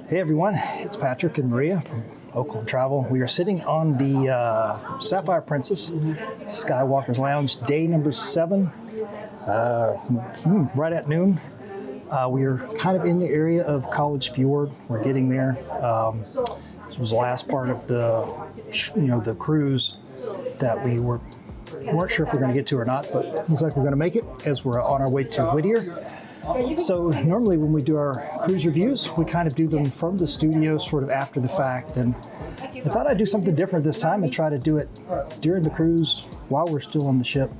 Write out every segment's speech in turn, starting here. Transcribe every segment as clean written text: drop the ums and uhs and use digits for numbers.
Hey everyone, it's Patrick and Maria from Oakland Travel. We are sitting on the Sapphire Princess, Skywalker's Lounge, day number 7, right at noon. We are kind of in the area of College Fjord. We're getting there. This was the last part of the cruise that we weren't sure if we're going to get to or not, but looks like we're going to make it as we're on our way to Whittier. So normally when we do our cruise reviews, we kind of do them from the studio sort of after the fact, and I thought I'd do something different this time and try to do it during the cruise while we're still on the ship,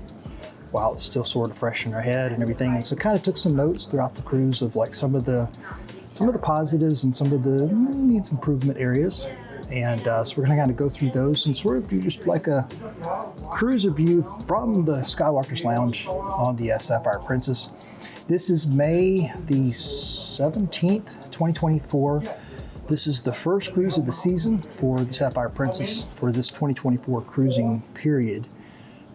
while it's still sort of fresh in our head and everything. And so kind of took some notes throughout the cruise of like some of the positives and some of the needs improvement areas. And so we're going to kind of go through those and sort of do just like a cruise review from the Skywalker's Lounge on the Sapphire Princess. This is May the 17th, 2024. This is the first cruise of the season for the Sapphire Princess for this 2024 cruising period.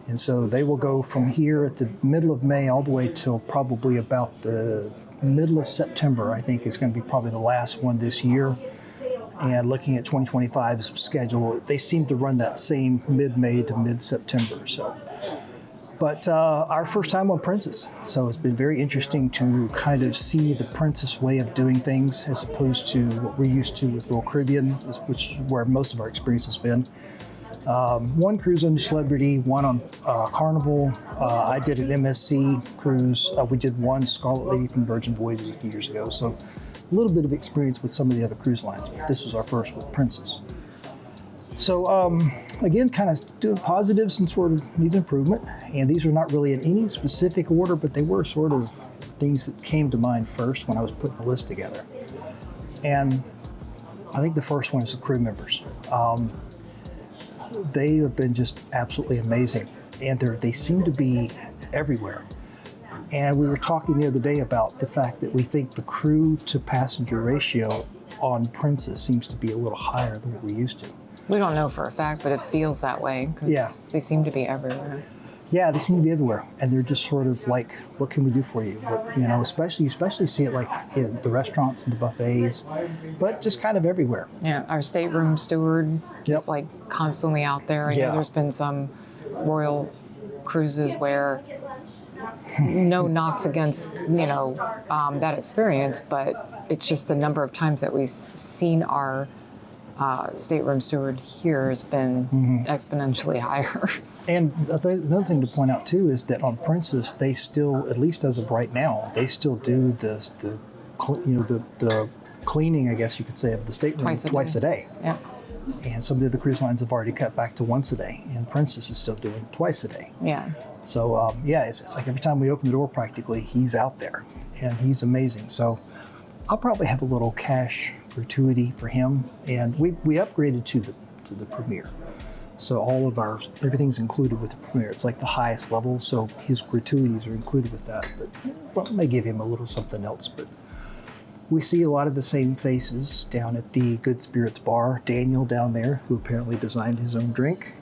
And so they will go from here at the middle of May all the way till probably about the middle of September, I think is going to be probably the last one this year. And looking at 2025's schedule, they seem to run that same mid-May to mid-September. But our first time on Princess, so it's been very interesting to kind of see the Princess way of doing things as opposed to what we're used to with Royal Caribbean, which is where most of our experience has been. One cruise on Celebrity, one on Carnival. I did an MSC cruise. We did one Scarlet Lady from Virgin Voyages a few years ago, so a little bit of experience with some of the other cruise lines, but this was our first with Princess. So again, kind of doing positives and sort of needs improvement. And these are not really in any specific order, but they were sort of things that came to mind first when I was putting the list together. And I think the first one is the crew members. They have been just absolutely amazing. And they seem to be everywhere. And we were talking the other day about the fact that we think the crew to passenger ratio on Princess seems to be a little higher than what we're used to. We don't know for a fact, but it feels that way because they seem to be everywhere. Yeah, they seem to be everywhere, and they're just sort of like, "What can we do for you?" What, especially see it like in the restaurants and the buffets, but just kind of everywhere. Yeah, our stateroom steward is like constantly out there. I know there's been some royal cruises where no knocks against that experience, but it's just the number of times that we've seen our stateroom steward here has been exponentially higher. And another thing to point out too is that on Princess, they still, at least as of right now, they still do the cleaning, I guess you could say, of the stateroom twice a day. Yeah. And some of the cruise lines have already cut back to once a day, and Princess is still doing twice a day. Yeah. So it's like every time we open the door, practically, he's out there, and he's amazing. So I'll probably have a little cash gratuity for him, and we upgraded to the Premier. So all of everything's included with the Premier. It's like the highest level, so his gratuities are included with that. But may give him a little something else. But we see a lot of the same faces down at the Good Spirits Bar. Daniel down there, who apparently designed his own drink.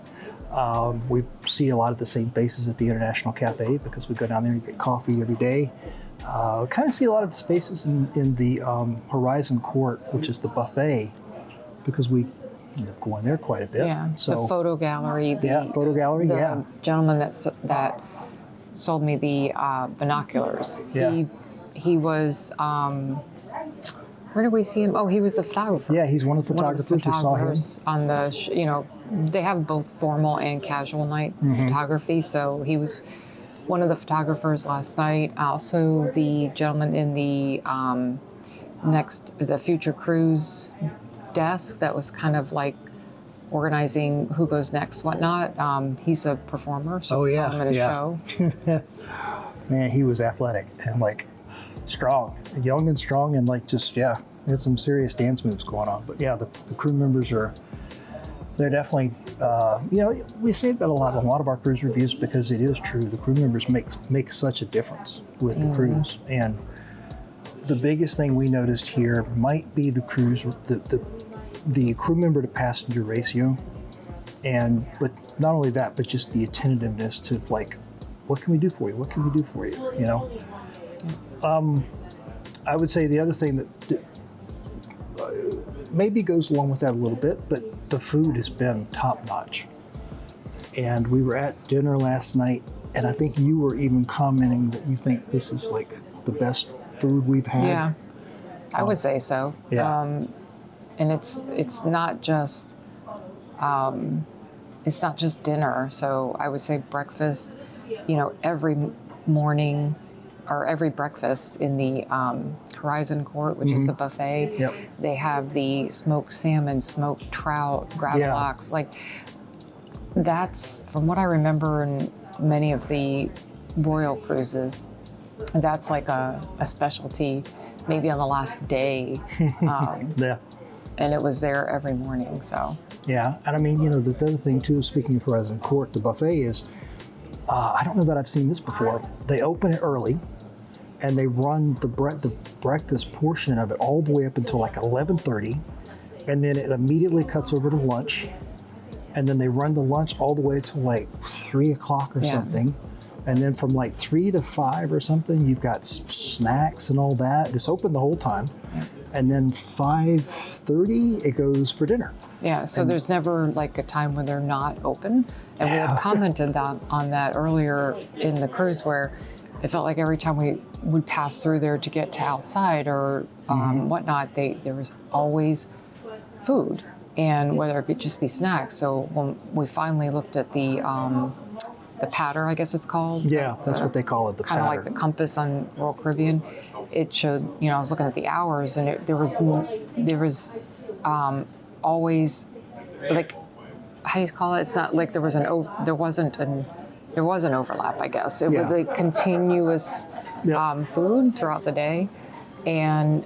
We see a lot of the same faces at the International Cafe because we go down there and get coffee every day. Kind of see a lot of the spaces in the Horizon Court, which is the buffet, because we end up going there quite a bit. Yeah, so, the photo gallery. Photo gallery, the gentleman that sold me the binoculars. Yeah. He was, where did we see him? Oh, he was the photographer. Yeah, he's one of the photographers. We saw him. On the, they have both formal and casual night photography, so he was one of the photographers last night. Also, the gentleman in the the Future Cruise desk that was kind of like organizing who goes next, whatnot. He's a performer, so we saw him at a show. Man, he was athletic and like strong, young and strong, and like just he had some serious dance moves going on. But the crew members they're definitely, we say that a lot on a lot of our cruise reviews because it is true. The crew members make such a difference with the cruise. And the biggest thing we noticed here might be the the crew member to passenger ratio. But not only that, but just the attentiveness to like, what can we do for you? What can we do for you? I would say the other thing that maybe goes along with that a little bit, but the food has been top notch. And we were at dinner last night, and I think you were even commenting that you think this is like the best food we've had. Yeah, I would say so. Yeah. And it's not just dinner. So I would say breakfast. Every morning or every breakfast in the Horizon Court, which is the buffet. Yep. They have the smoked salmon, smoked trout, gravlax. Like that's, from what I remember in many of the royal cruises, that's like a specialty, maybe on the last day. Yeah. And it was there every morning, so. Yeah, and I mean, the other thing too, speaking of Horizon Court, the buffet is, I don't know that I've seen this before. They open it early, and they run the breakfast portion of it all the way up until like 11:30, and then it immediately cuts over to lunch, and then they run the lunch all the way to like 3 o'clock or something, and then from like 3 to 5 or something, you've got snacks and all that. It's open the whole time, and then 5:30 it goes for dinner. Yeah, so there's never like a time when they're not open. And we had commented on that earlier in the cruise, where it felt like every time we would pass through there to get to outside or whatnot, there was always food, and whether it be just be snacks. So when we finally looked at the patter, I guess it's called. Yeah, that's what they call it, the kind of patter. like the compass on Royal Caribbean. It showed, I was looking at the hours, and there was always, like, how do you call it? It's not like there was an overlap, I guess. It was a continuous food throughout the day. And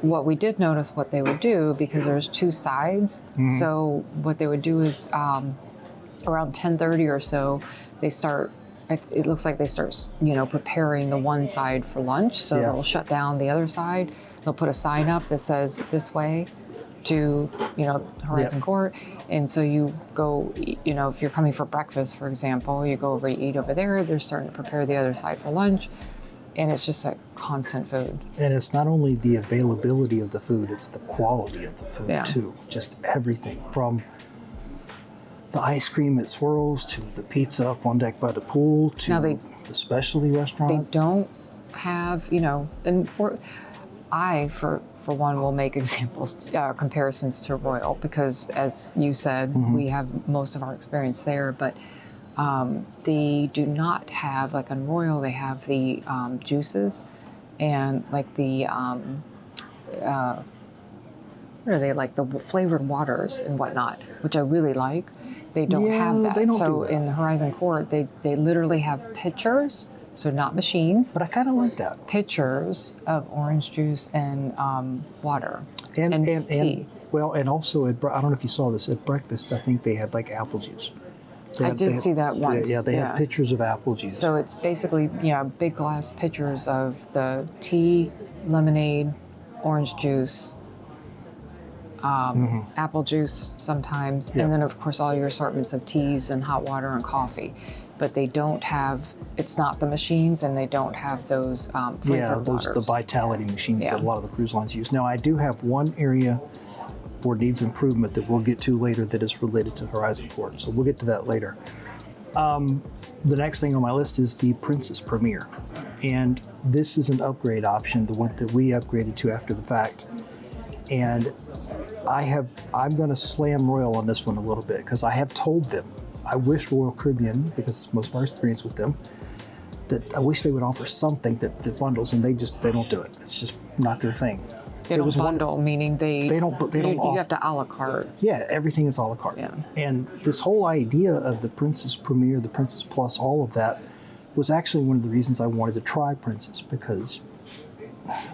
what we did notice what they would do, because there's two sides. So what they would do is around 10:30 or so, they start, it looks like they start, preparing the one side for lunch. So they'll shut down the other side. They'll put a sign up that says this way to, Horizon Court. And so you go, if you're coming for breakfast, for example, you go over, you eat over there. They're starting to prepare the other side for lunch. And it's just like constant food. And it's not only the availability of the food, it's the quality of the food too. Just everything from the ice cream at Swirls to the pizza up on deck by the pool to the specialty restaurant. They don't have, and I, for one, will make examples, comparisons to Royal, because as you said, we have most of our experience there, but they do not have, like on Royal, they have the juices and like the, what are they, like the flavored waters and whatnot, which I really like. They don't have that. They don't so do that. in the Horizon Court, they literally have pitchers, so not machines. But I kind of like that. Pitchers of orange juice and water and tea. And also, I don't know if you saw this, at breakfast, I think they had like apple juice. I did see that once. Yeah, they had pitchers of apple juice. So it's basically, big glass pitchers of the tea, lemonade, orange juice, apple juice sometimes, and then of course all your assortments of teas and hot water and coffee. But they don't have, it's not the machines, and they don't have those flavored waters. The vitality machines that a lot of the cruise lines use. Now, I do have one area for needs improvement that we'll get to later that is related to Horizon Court, so we'll get to that later. The next thing on my list is the Princess Premier, and this is an upgrade option, the one that we upgraded to after the fact. And I'm going to slam Royal on this one a little bit, because I have told them, I wish Royal Caribbean, because it's most of our experience with them, that I wish they would offer something that bundles, and they don't do it. It's just not their thing. They don't bundle, meaning they don't offer. You have to a la carte. Yeah, everything is a la carte. Yeah. And this whole idea of the Princess Premier, the Princess Plus, all of that was actually one of the reasons I wanted to try Princess, because,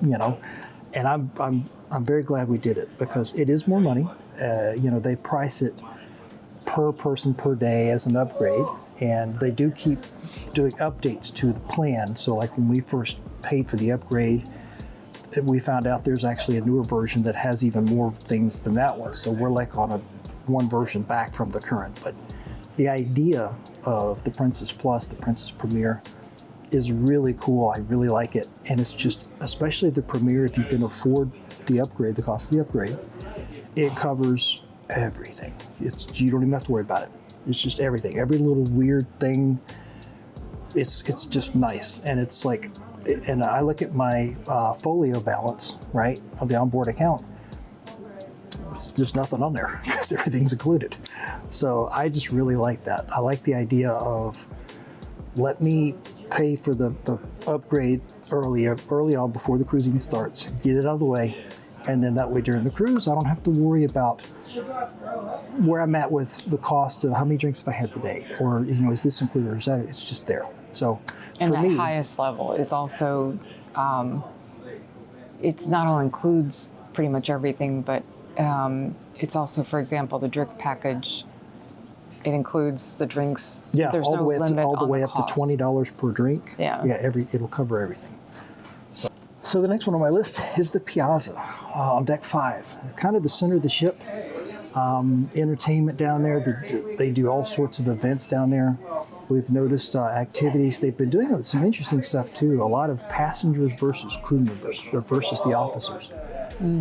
and I'm very glad we did it, because it is more money. They price it per person per day as an upgrade, and they do keep doing updates to the plan. So like when we first paid for the upgrade, we found out there's actually a newer version that has even more things than that one. So we're like on one version back from the current. But the idea of the Princess Plus, the Princess Premier, is really cool. I really like it. And it's just, especially the Premier, if you can afford the upgrade, the cost of the upgrade, it covers everything. You don't even have to worry about it. It's just everything. Every little weird thing. It's just nice, and it's like, and I look at my folio balance, right, of the onboard account. There's nothing on there because everything's included. So I just really like that. I like the idea of let me pay for the upgrade early on before the cruise even starts, get it out of the way, and then that way during the cruise I don't have to worry about where I'm at with the cost of how many drinks have I had today, or is this included or is that, it's just there. So and for that me, highest level is also it's not only includes pretty much everything, but it's also, for example, the drink package. It includes the drinks. Yeah, There's all no the way limit up to $20 per drink. Yeah. It'll cover everything. So the next one on my list is the Piazza on deck 5, kind of the center of the ship. Entertainment down there. They do all sorts of events down there. We've noticed activities. They've been doing some interesting stuff too. A lot of passengers versus crew members versus the officers.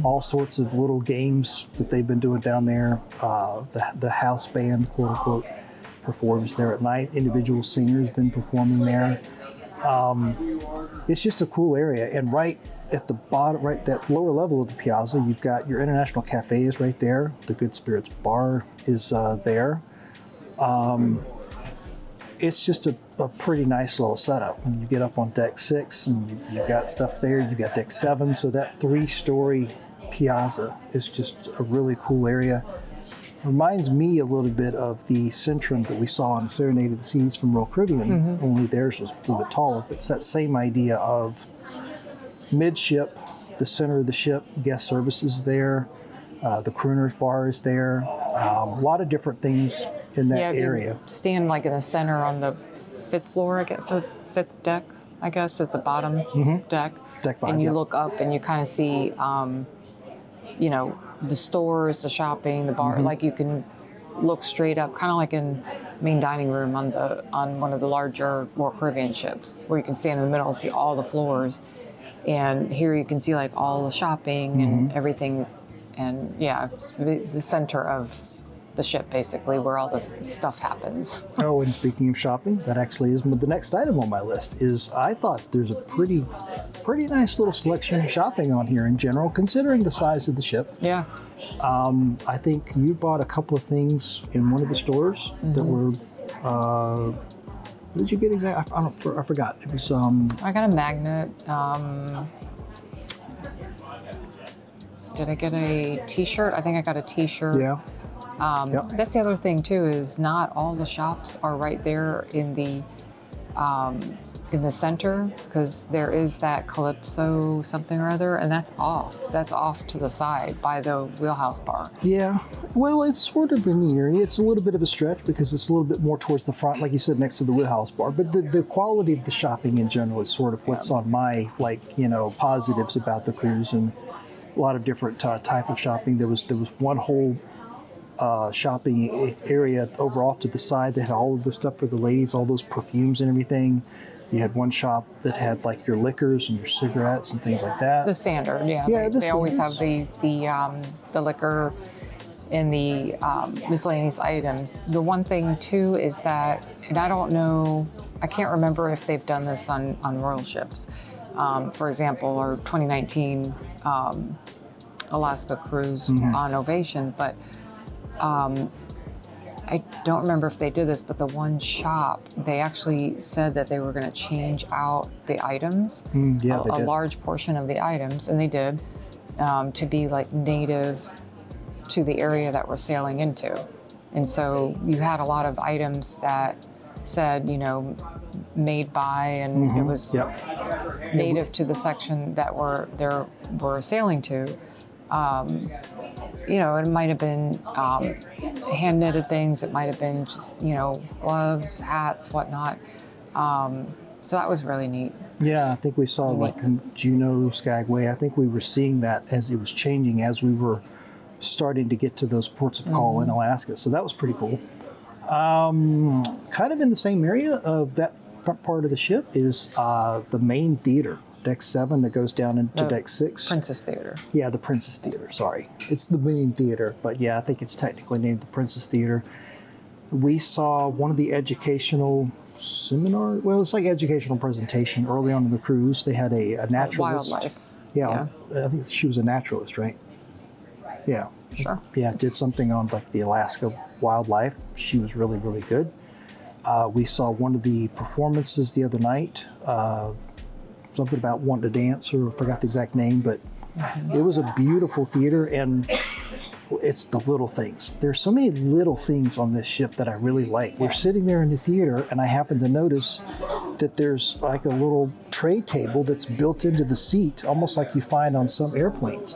All sorts of little games that they've been doing down there. The house band, quote unquote, performs there at night. Individual singers been performing there. It's just a cool area. And right at the bottom, right that lower level of the Piazza, you've got your International Cafe is right there. The Good Spirits Bar is there. It's just a pretty nice little setup. When you get up on deck 6 and you've got stuff there, you've got deck 7. So that 3-story Piazza is just a really cool area. Reminds me a little bit of the Centrum that we saw in Serenade of the Seas from Royal Caribbean, only theirs was a little bit taller, but it's that same idea of midship, the center of the ship, guest services there, the crooner's bar is there, a lot of different things in that area. Stand like in the center on the 5th floor, fifth deck, I guess, is the bottom deck. Deck 5, and you look up and you kind of see, the stores, the shopping, the bar. Like you can look straight up, kind of like in main dining room on one of the larger Royal Caribbean ships, where you can stand in the middle and see all the floors. And here you can see like all the shopping and everything. And yeah, it's the center of the ship, basically, where all this stuff happens. Oh, and speaking of shopping, that actually is the next item on my list. Is I thought there's a pretty nice little selection of shopping on here in general, considering the size of the ship. Yeah. I think you bought a couple of things in one of the stores that were. What did you get exactly? I forgot. It was. I got a magnet. Did I get a T-shirt? I think I got a T-shirt. Yeah. That's the other thing too, is not all the shops are right there in the center, because there is that Calypso something or other, and that's off to the side by the Wheelhouse Bar. Yeah, well, it's sort of in the area. It's a little bit of a stretch because it's a little bit more towards the front, like you said, next to the Wheelhouse Bar. But the quality of the shopping in general is sort of what's on my positives about the cruise, and a lot of different type of shopping. There was one whole shopping area over off to the side that had all of the stuff for the ladies, all those perfumes and everything. You had one shop that had like your liquors and your cigarettes and things like that. The standard, yeah. Yeah, they always have the liquor and the miscellaneous items. The one thing too is that, and I don't know, I can't remember if they've done this on royal ships. For example, our 2019 Alaska cruise on Ovation, but I don't remember if they did this, but the one shop, they actually said that they were going to change out the items, a large portion of the items, and they did, to be like native to the area that we're sailing into. And so you had a lot of items that said, made by, and it was native to the section that we're sailing to. It might have been hand knitted things. It might have been just, gloves, hats, whatnot. So that was really neat. Yeah, I think we saw like Juneau, Skagway. I think we were seeing that as it was changing, as we were starting to get to those ports of call in Alaska. So that was pretty cool. Kind of in the same area of that front part of the ship is the main theater. deck 7 that goes down into The deck 6. Princess Theater. Yeah, the Princess Theater, sorry. It's the main theater, but yeah, I think it's technically named the Princess Theater. We saw one of the educational seminar, well, it's like educational presentation early on in the cruise. They had a naturalist. Wildlife. Yeah, I think she was a naturalist, right? Yeah. Sure. Yeah, did something on like the Alaska wildlife. She was really, really good. We saw one of the performances the other night, something about wanting to dance, or I forgot the exact name, but it was a beautiful theater, and it's the little things. There's so many little things on this ship that I really like. We're sitting there in the theater, and I happen to notice that there's like a little tray table that's built into the seat, almost like you find on some airplanes.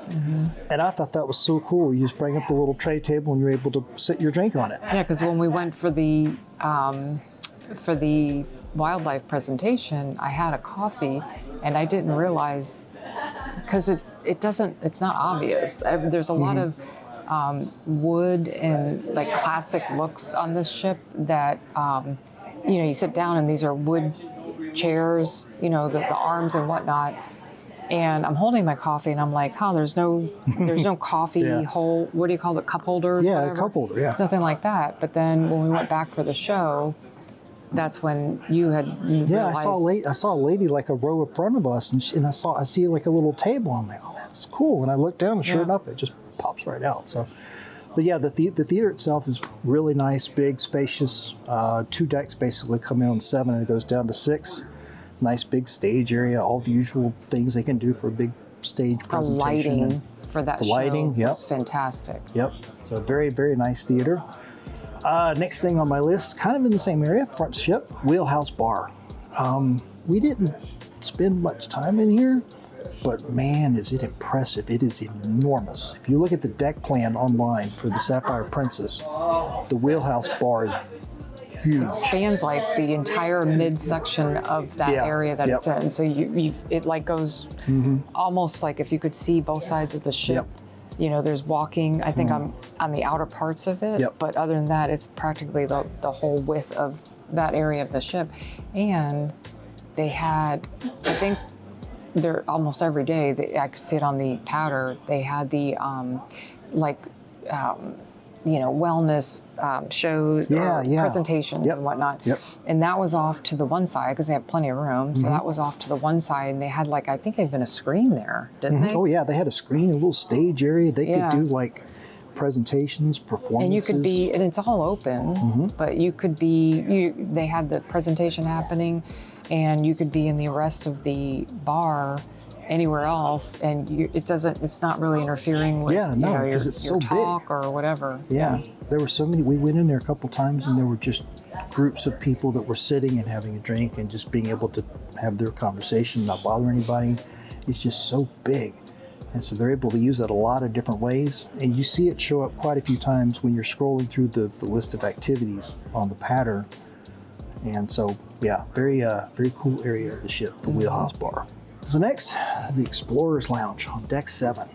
And I thought that was so cool. You just bring up the little tray table, and you're able to sit your drink on it. Yeah, because when we went for the wildlife presentation, I had a coffee, and I didn't realize, because it's not obvious. There's a lot of wood and like classic looks on this ship that, you sit down and these are wood chairs, the arms and whatnot. And I'm holding my coffee and I'm like, there's no coffee hole. What do you call it? Cup holder? Yeah, whatever. a cup holder, yeah. It's nothing like that. But then when we went back for the show, that's when you realized. I saw a lady like a row in front of us, and I see like a little table. I'm like, oh, that's cool. And I look down, and sure enough, it just pops right out. So, but yeah, the theater itself is really nice, big, spacious. 2 decks basically come in on 7, and it goes down to 6. Nice big stage area, all the usual things they can do for a big stage presentation. The lighting for that show was fantastic. Yep. So very, very nice theater. Next thing on my list, kind of in the same area, front ship, Wheelhouse Bar. We didn't spend much time in here, but man, is it impressive. It is enormous. If you look at the deck plan online for the Sapphire Princess, the Wheelhouse Bar is huge. It spans like the entire midsection of that area that it's in. So it like goes almost like if you could see both sides of the ship. There's walking, I think I'm on the outer parts of it, but other than that, it's practically the whole width of that area of the ship. And they had, I think they're almost every day, I could see it on the powder, they had the wellness shows, presentations and whatnot. And that was off to the one side because they have plenty of room. So that was off to the one side, and they had I think even a screen there, didn't they? Oh yeah, they had a screen, a little stage area. They could do like presentations, performances. And you could be, and it's all open, but you could be, they had the presentation happening, and you could be in the rest of the bar anywhere else, and it's not really interfering with your talk or whatever. There were so many. We went in there a couple times, and there were just groups of people that were sitting and having a drink and just being able to have their conversation, not bother anybody. It's just so big, and so they're able to use that a lot of different ways, and you see it show up quite a few times when you're scrolling through the list of activities on the pattern. And so very cool area of the ship, the Wheelhouse Bar. So next, the Explorer's Lounge on deck 7.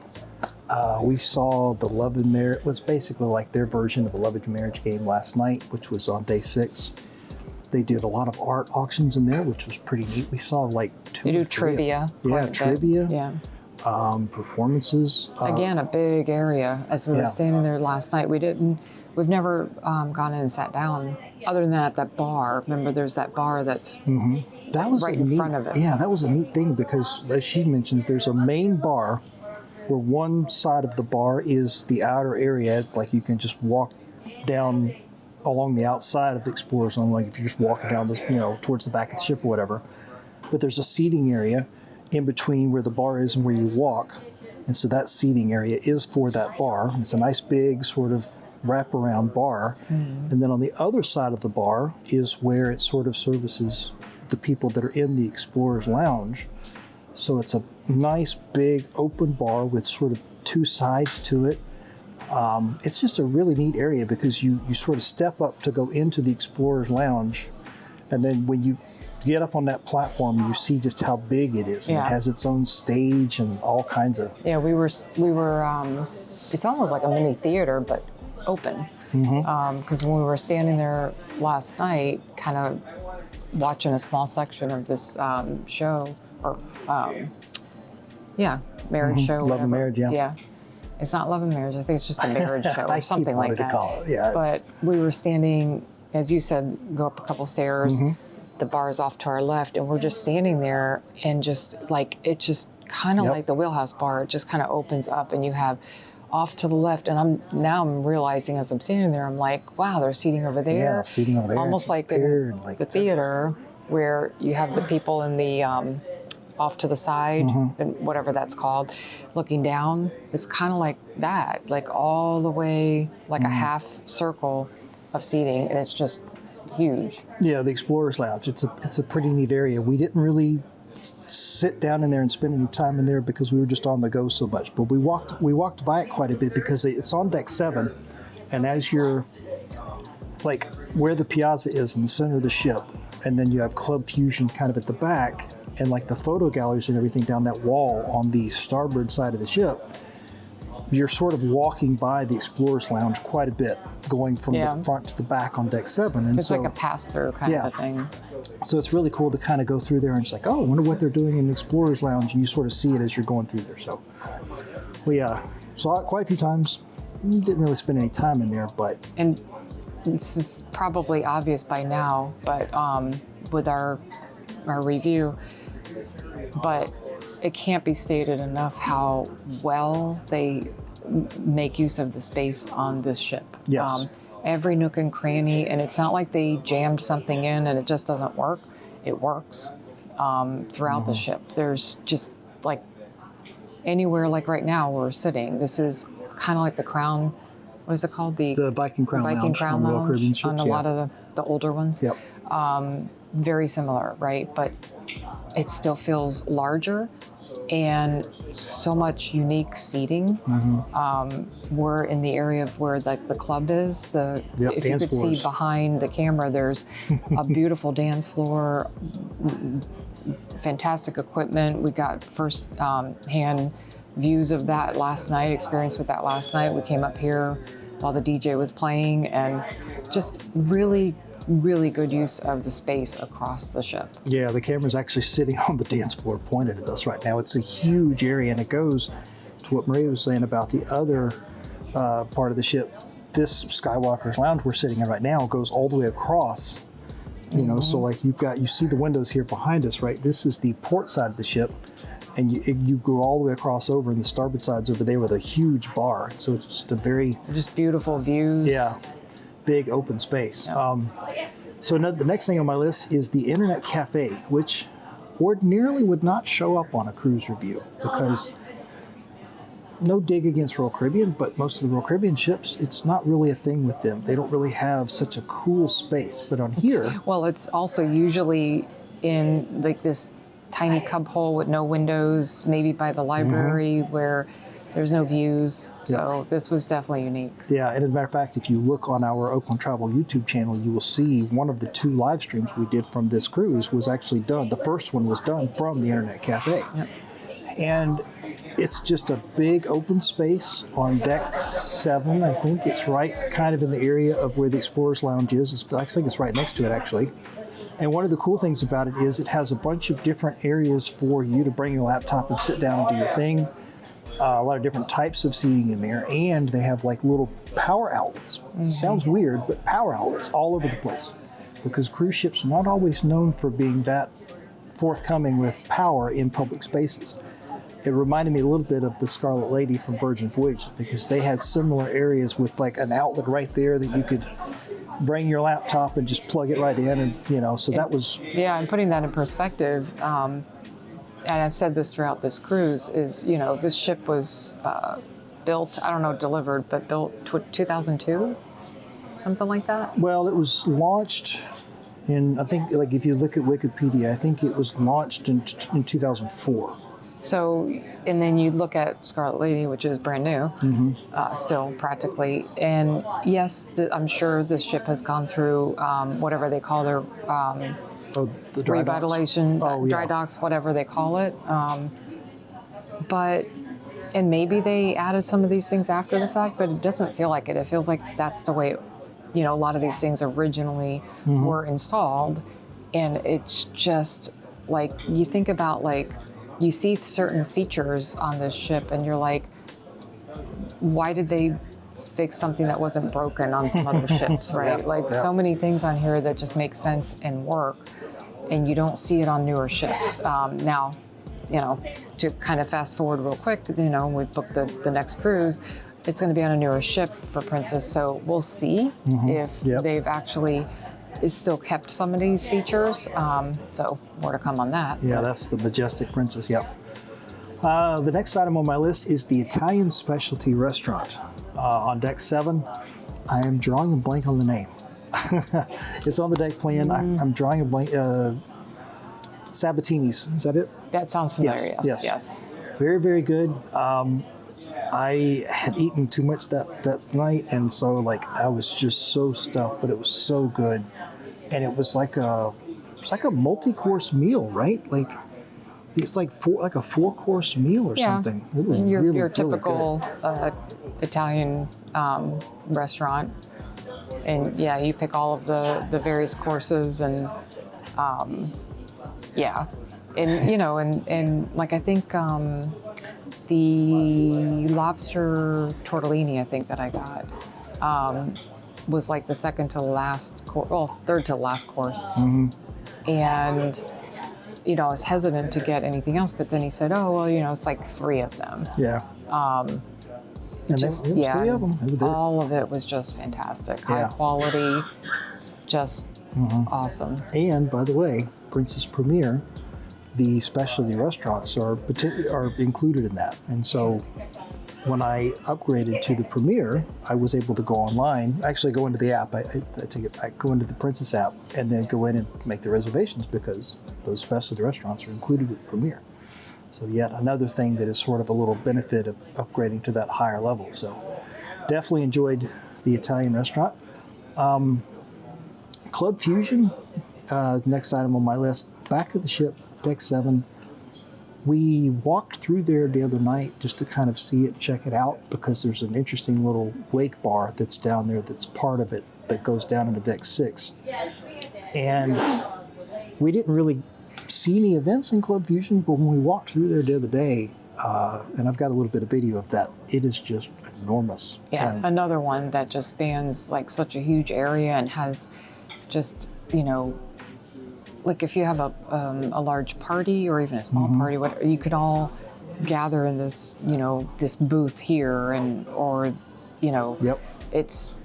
We saw the Love and Marriage, was basically like their version of the Love and Marriage game last night, which was on day 6. They did a lot of art auctions in there, which was pretty neat. We saw like 2 You or do 3 trivia. Trivia. Yeah. Performances. Again, a big area. As we were standing there last night, we've never gone in and sat down, other than that at that bar. Remember, there's that bar that's that was right in front of it. Yeah, that was a neat thing because, as she mentioned, there's a main bar where one side of the bar is the outer area, like you can just walk down along the outside of the Explorer's Zone, like if you're just walking down this, towards the back of the ship or whatever. But there's a seating area in between where the bar is and where you walk, and so that seating area is for that bar. It's a nice big sort of wraparound bar, and then on the other side of the bar is where it sort of services the people that are in the Explorer's Lounge. So it's a nice big open bar with sort of 2 sides to it. It's just a really neat area because you sort of step up to go into the Explorer's Lounge, and then when you get up on that platform, you see just how big it is. And it has its own stage and all kinds of. Yeah, we were. It's almost like a mini theater, but open. Because when we were standing there last night, kind of watching a small section of this show, or marriage show. Love whatever. and Marriage, yeah. Yeah. It's not Love and Marriage. I think it's just a marriage show I or something keep like wanting that. to call it. Yeah, but we were standing, as you said, go up a couple stairs. The bar is off to our left, and we're just standing there, and just like it just kind of like the Wheelhouse Bar. It just kind of opens up, and you have off to the left. And I'm realizing as I'm standing there, I'm like, wow, there's seating over there. Yeah, seating over there. Almost like in the theater where you have the people in the off to the side, and whatever that's called, looking down. It's kind of like that, like all the way, like a half circle of seating, and it's just huge. Yeah, the Explorers Lounge. It's a pretty neat area. We didn't really sit down in there and spend any time in there because we were just on the go so much. But we walked by it quite a bit because it's on deck 7, and as you're like where the Piazza is in the center of the ship, and then you have Club Fusion kind of at the back, and like the photo galleries and everything down that wall on the starboard side of the ship, you're sort of walking by the Explorers Lounge quite a bit, going from the front to the back on deck 7. And it's so, like a pass-through kind of a thing. So it's really cool to kind of go through there and it's like, oh, I wonder what they're doing in the Explorers Lounge, and you sort of see it as you're going through there. So we saw it quite a few times. Didn't really spend any time in there, but... And this is probably obvious by now, but with our review, but it can't be stated enough how well they make use of the space on this ship. Yes. Every nook and cranny, and it's not like they jammed something in and it just doesn't work. It works throughout the ship. There's just like anywhere, like right now we're sitting. This is kind of like the Crown. What is it called? The Viking Crown Lounge Crown on Royal Caribbean ships. On a lot of the older ones. Yep. Very similar, right? But it still feels larger and so much unique seating. We're in the area of where like the club is. If you could see behind the camera, there's a beautiful dance floor, fantastic equipment. We got first hand views of that last night, experience with that last night. We came up here while the DJ was playing, and just really good use of the space across the ship. Yeah, the camera's actually sitting on the dance floor pointed at us right now. It's a huge area, and it goes to what Maria was saying about the other part of the ship. This Skywalker's Lounge we're sitting in right now goes all the way across, you know, so like you see the windows here behind us, right? This is the port side of the ship, and you go all the way across over, and the starboard side's over there with a huge bar. So it's just just beautiful views. Yeah. Big open space. So the next thing on my list is the Internet Cafe, which ordinarily would not show up on a cruise review because no dig against Royal Caribbean, but most of the Royal Caribbean ships, it's not really a thing with them. They don't really have such a cool space. But on here... Well, it's also usually in like this tiny cub hole with no windows, maybe by the library where there's no views. So this was definitely unique. Yeah, and as a matter of fact, if you look on our Oakland Travel YouTube channel, you will see one of the 2 live streams we did from this cruise was actually done. The first one was done from the Internet Cafe. Yep. And it's just a big open space on deck 7, I think. It's right kind of in the area of where the Explorers Lounge is. I think it's right next to it, actually. And one of the cool things about it is it has a bunch of different areas for you to bring your laptop and sit down and do your thing. A lot of different types of seating in there, and they have like little power outlets. It sounds weird, but power outlets all over the place, because cruise ships are not always known for being that forthcoming with power in public spaces. It reminded me a little bit of the Scarlet Lady from Virgin Voyages, because they had similar areas with like an outlet right there that you could bring your laptop and just plug it right in, and so that was... Yeah, and putting that in perspective, and I've said this throughout this cruise, is, this ship was built, I don't know, delivered, but built 2002, something like that? Well, it was launched in, I think, like if you look at Wikipedia, I think it was launched in 2004. So, and then you look at Scarlet Lady, which is brand new, still practically. And yes, I'm sure this ship has gone through whatever they call their the dry revitalization, docks. Dry docks, whatever they call it. And maybe they added some of these things after the fact, but it doesn't feel like it. It feels like that's the way, a lot of these things originally were installed. And it's just like you think about like you see certain features on this ship and you're like, why did they fix something that wasn't broken on some other ships, right? So many things on here that just make sense and work, and you don't see it on newer ships. Now, to kind of fast forward real quick, we booked the next cruise. It's going to be on a newer ship for Princess, so we'll see if they've actually still kept some of these features. So more to come on that. Yeah, that's the Majestic Princess. Yep. The next item on my list is the Italian specialty restaurant on deck 7. I am drawing a blank on the name. It's on the deck plan. I'm drawing a blank. Sabatini's, is that it? That sounds familiar. Yes. Very, very good. I had eaten too much that night, and so like I was just so stuffed, but it was so good, and it was like a multi-course meal, right? Like it's like a 4-course meal or something. It was your typical Italian restaurant, and you pick all of the various courses, and and like I think the lobster tortellini I think that I got was like the second to the last course, well, third to the last course, and I was hesitant to get anything else, but then he said, oh well, it's like 3 of them. And just, it was 3 of them. All of it was just fantastic. High quality, just awesome. And by the way, Princess Premier, the specialty restaurants are included in that. And so when I upgraded to the Premier, I was able to go online, actually go into the app. I go into the Princess app and then go in and make the reservations because those specialty restaurants are included with Premier. So yet another thing that is sort of a little benefit of upgrading to that higher level. So definitely enjoyed the Italian restaurant. Club Fusion, next item on my list, back of the ship, deck 7. We walked through there the other night just to kind of see it, check it out, because there's an interesting little wake bar that's down there that's part of it that goes down into deck 6. And we didn't really see any events in Club Fusion, but when we walked through there the other day, and I've got a little bit of video of that, it is just enormous. Yeah, and another one that just spans like such a huge area and has just, like if you have a large party or even a small party, you could all gather in this, this booth here, it's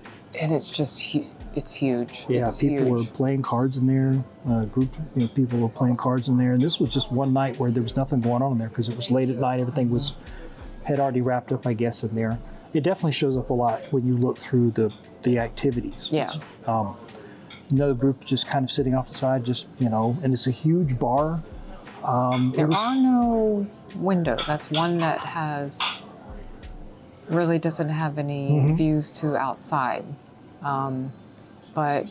just it's huge. Yeah, it's people huge. were playing cards in there. A group of people were playing cards in there, and this was just one night where there was nothing going on in there because it was late at night. Everything had already wrapped up, I guess, in there. It definitely shows up a lot when you look through the activities. Yeah. Another group just kind of sitting off the side, just, and it's a huge bar. There are no windows. That's one that really doesn't have any views to outside. But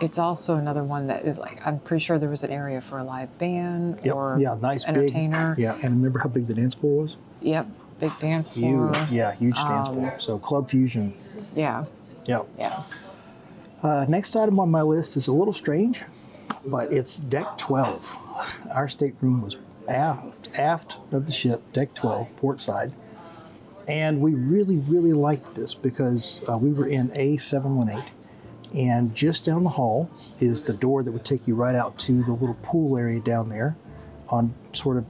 it's also another one that is like, I'm pretty sure there was an area for a live band or nice entertainer. Big, and remember how big the dance floor was? Yep, big dance floor. Huge dance floor. So Club Fusion. Yeah. Yep. Yeah. Next item on my list is a little strange, but it's deck 12. Our stateroom was aft of the ship, deck 12, port side. And we really, really liked this because we were in A718, and just down the hall is the door that would take you right out to the little pool area down there on sort of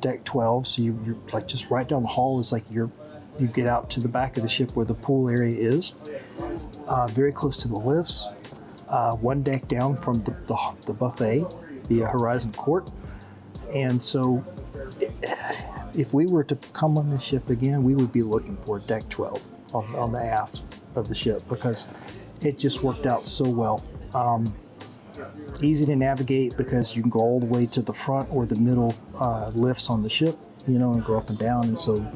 deck 12. So you're like just right down the hall is like you get out to the back of the ship where the pool area is. Very close to the lifts, one deck down from the buffet, the Horizon Court. And so if we were to come on this ship again, we would be looking for deck 12 on the aft of the ship because it just worked out so well. Easy to navigate because you can go all the way to the front or the middle lifts on the ship, and go up and down. And so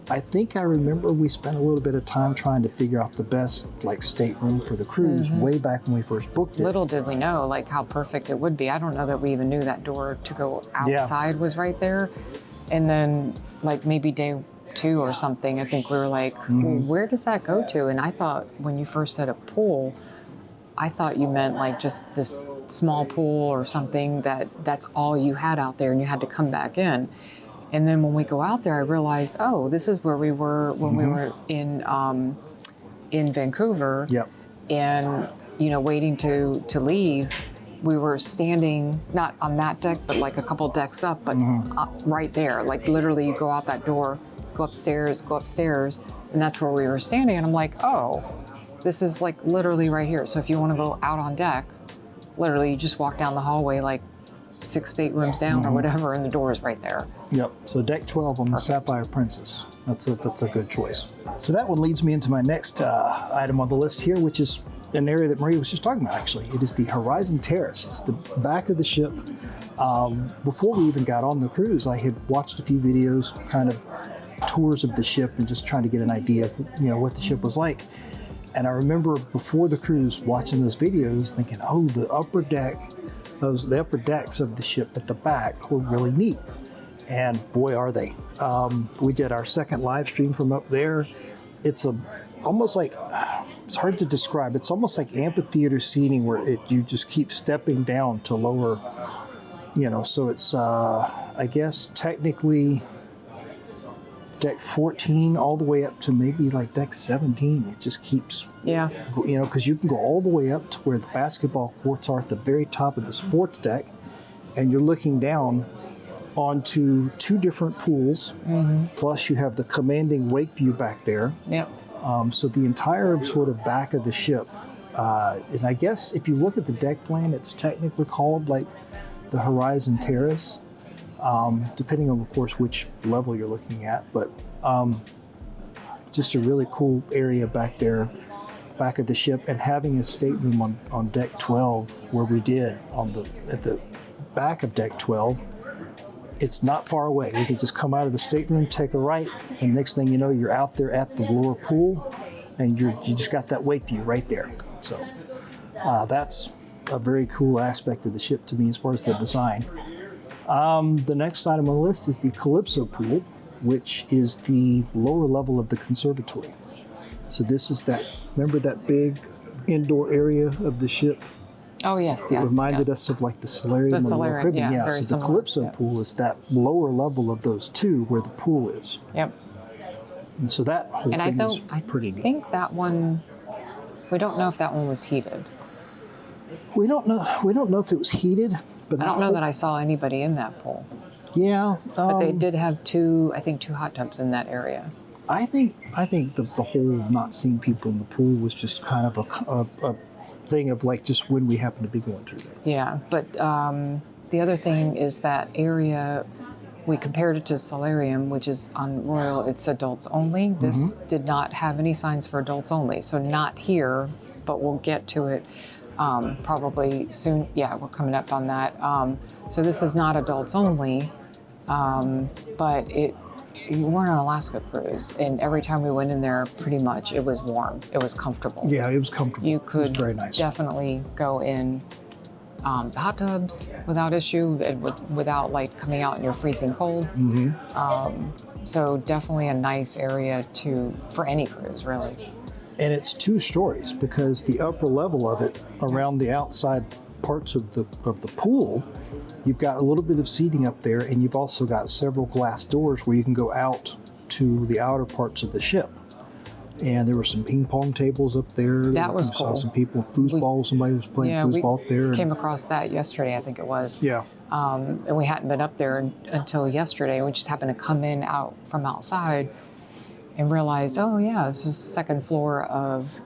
I think I remember we spent a little bit of time trying to figure out the best stateroom for the cruise way back when we first booked it. Little did we know how perfect it would be. I don't know that we even knew that door to go outside was right there. And then maybe day 2 or something, I think we were like, well, where does that go to? And I thought when you first said a pool, I thought you meant just this small pool or something that's all you had out there and you had to come back in. And then when we go out there, I realized, oh, this is where we were when we were in Vancouver. Yep. And, waiting to leave, we were standing, not on that deck, but like a couple decks up, but up right there. Like literally you go out that door, go upstairs, and that's where we were standing. And I'm like, oh, this is like literally right here. So if you want to go out on deck, literally you just walk down the hallway like 6 staterooms down or whatever, and the door is right there. Yep. So deck 12 on the Sapphire Princess. That's a good choice. So that one leads me into my next item on the list here, which is an area that Maria was just talking about, actually. It is the Horizon Terrace. It's the back of the ship. Before we even got on the cruise, I had watched a few videos, kind of tours of the ship, and just trying to get an idea of what the ship was like. And I remember before the cruise watching those videos thinking, oh, the upper decks of the ship at the back were really neat. And boy, are they. We did our second live stream from up there. It's almost like, it's hard to describe. It's almost like amphitheater seating where you just keep stepping down to lower, so it's, I guess, technically deck 14 all the way up to maybe like deck 17. It just keeps, because you can go all the way up to where the basketball courts are at the very top of the sports deck, and you're looking down onto 2 different pools, plus you have the commanding wake view back there. Yep. So the entire sort of back of the ship, and I guess if you look at the deck plan, it's technically called like the Horizon Terrace, depending on, of course, which level you're looking at. But just a really cool area back there, back of the ship, and having a stateroom on deck 12 where we did at the back of deck 12. It's not far away. We could just come out of the stateroom, take a right, and next thing you know, you're out there at the lower pool, and you just got that wake view right there. So that's a very cool aspect of the ship to me as far as the design. The next item on the list is the Calypso Pool, which is the lower level of the conservatory. So this is remember that big indoor area of the ship? Oh, yes, It reminded us of like the solarium The or solarium, cribbing. yeah, very So the similar, Calypso Pool is that lower level of those 2 where the pool is. Yep. And so that whole And thing is pretty neat. I think that one, we don't know if that one was heated. We don't know if it was heated, but I don't know that I saw anybody in that pool. Yeah. But they did have 2 hot tubs in that area. I think the whole not seeing people in the pool was just kind of a thing of like just when we happen to be going through there. Yeah, but the other thing is that area, we compared it to Solarium, which is on Royal, it's adults only. This did not have any signs for adults only, so not here, but we'll get to it probably soon. Yeah, we're coming up on that. So this is not adults only, but we weren't on an Alaska cruise, and every time we went in there, pretty much it was warm. It was comfortable. Yeah, it was comfortable. You could it was very nice. Definitely go in the hot tubs without issue, without like coming out and you're freezing cold. So definitely a nice area for any cruise, really. And it's 2 stories because the upper level of it, around the outside parts of the pool, you've got a little bit of seating up there, and you've also got several glass doors where you can go out to the outer parts of the ship. And there were some ping pong tables up there. That was cool. Saw some people, foosball, somebody was playing foosball up there. Came across that yesterday, I think it was. Yeah. And we hadn't been up there until yesterday. We just happened to come in out from outside and realized, oh yeah, this is the second floor of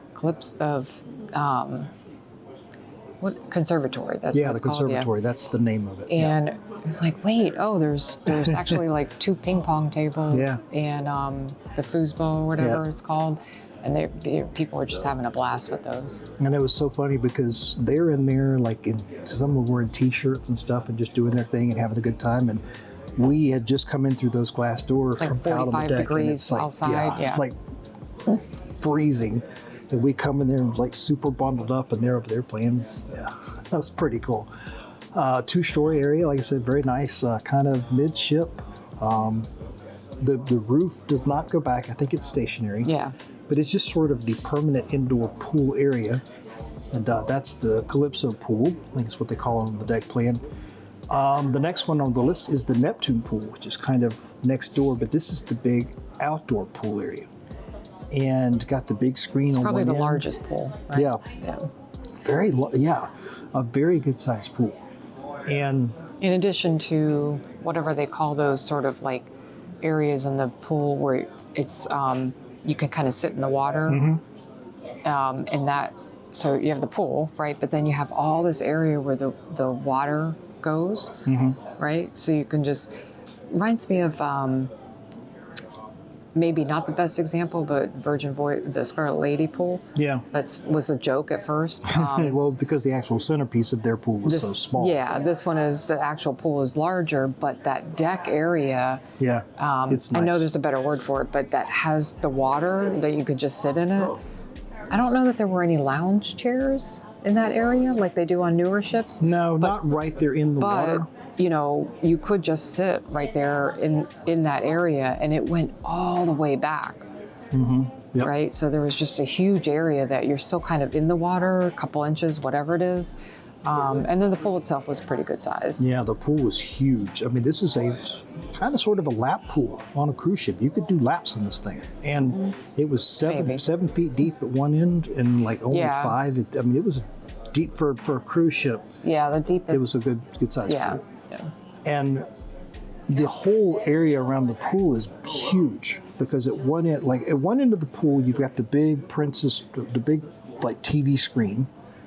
what conservatory? That's Yeah, what the it's called, conservatory. That's the name of it. And it was like, wait, there's actually like 2 ping pong tables and the foosball or whatever it's called. And people were just having a blast with those. And it was so funny because they're in there, like some were wearing T-shirts and stuff and just doing their thing and having a good time. And we had just come in through those glass doors like from out on the deck, and it's like outside, it's like freezing. And we come in there and like super bundled up, and they're over there playing. Yeah, that was pretty cool. 2-story area, like I said, very nice, kind of midship. The roof does not go back. I think it's stationary. Yeah. But it's just sort of the permanent indoor pool area. And that's the Calypso Pool. I think it's what they call it on the deck plan. The next one on the list is the Neptune Pool, which is kind of next door, but this is the big outdoor pool area. And got the big screen on one Probably end. the largest pool, right? Yeah. Yeah. A very good sized pool. And In addition to whatever they call those sort of like areas in the pool where it's you can kind of sit in the water, and that, so you have the pool, right? But then you have all this area where the water goes, right? So you can just, reminds me of maybe not the best example, but the Scarlet Lady pool. yeah, That was a joke at first. well, because the actual centerpiece of their pool was so small. Yeah, this one is, the actual pool is larger, but that deck area, Yeah, it's nice. I know there's a better word for it, but that has the water that you could just sit in it. I don't know that there were any lounge chairs in that area like they do on newer ships. No, not right there in the But, water. you know, you could just sit right there in that area, and it went all the way back. Yep. Right? So there was just a huge area that you're still kind of in the water, a couple inches, whatever it is. And then the pool itself was pretty good size. Yeah, the pool was huge. I mean, this is a kind of sort of a lap pool on a cruise ship. You could do laps in this thing. And it was Maybe. 7 feet deep at one end and like only Yeah. 5. I mean, it was deep for a cruise ship. Yeah, the deepest. It was a good sized Yeah. pool. Yeah. And the whole area around the pool is huge because at one end of the pool, you've got the big Princess, the big like TV screen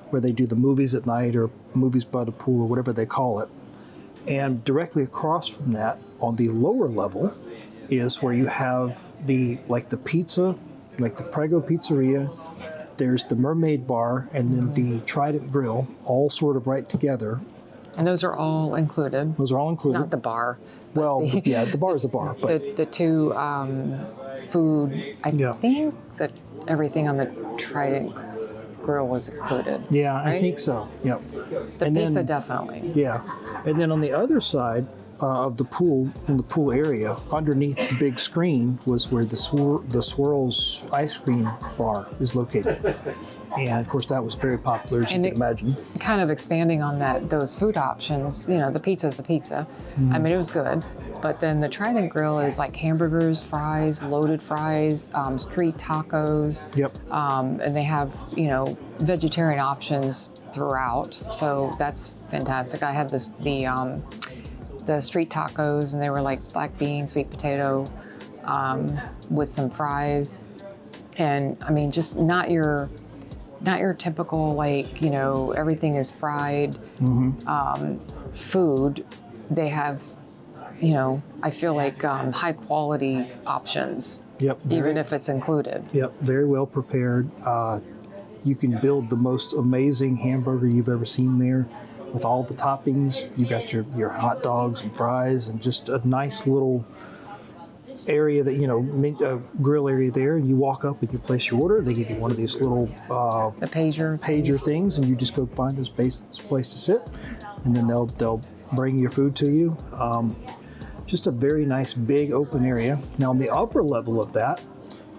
where they do the movies at night or movies by the pool or whatever they call it. And directly across from that, on the lower level, is where you have the pizza, like the Prego Pizzeria. There's the Mermaid Bar and then the Trident Grill, all sort of right together. And those are all included. Those are all included. Not the bar. Well, yeah, the bar is the bar, but The two food, I Yeah. think that everything on the Trident Grill was included. yeah, I right? think so. Yep. The and pizza then, definitely. yeah, and then on the other side of the pool, in the pool area, underneath the big screen was where the Swirls ice cream bar is located. And of course, that was very popular, as you And can imagine. Kind of expanding on those food options, you know, the pizza's a pizza. I mean, it was good. But then the Trident Grill is like hamburgers, fries, loaded fries, street tacos. Yep. And they have, you know, vegetarian options throughout. So that's fantastic. I had the street tacos, and they were like black bean, sweet potato, with some fries. And I mean, just not your typical, like, you know, everything is fried food. They have, you know, I feel like high quality options. Yep. Even if it's included. Yep. Very well prepared. You can build the most amazing hamburger you've ever seen there, with all the toppings. You got your hot dogs and fries, and just a nice little area that, you know, grill area there, and you walk up and you place your order. They give you one of these little The pager things, and you just go find a place to sit, and then they'll bring your food to you. Just a very nice big open area. Now on the upper level of that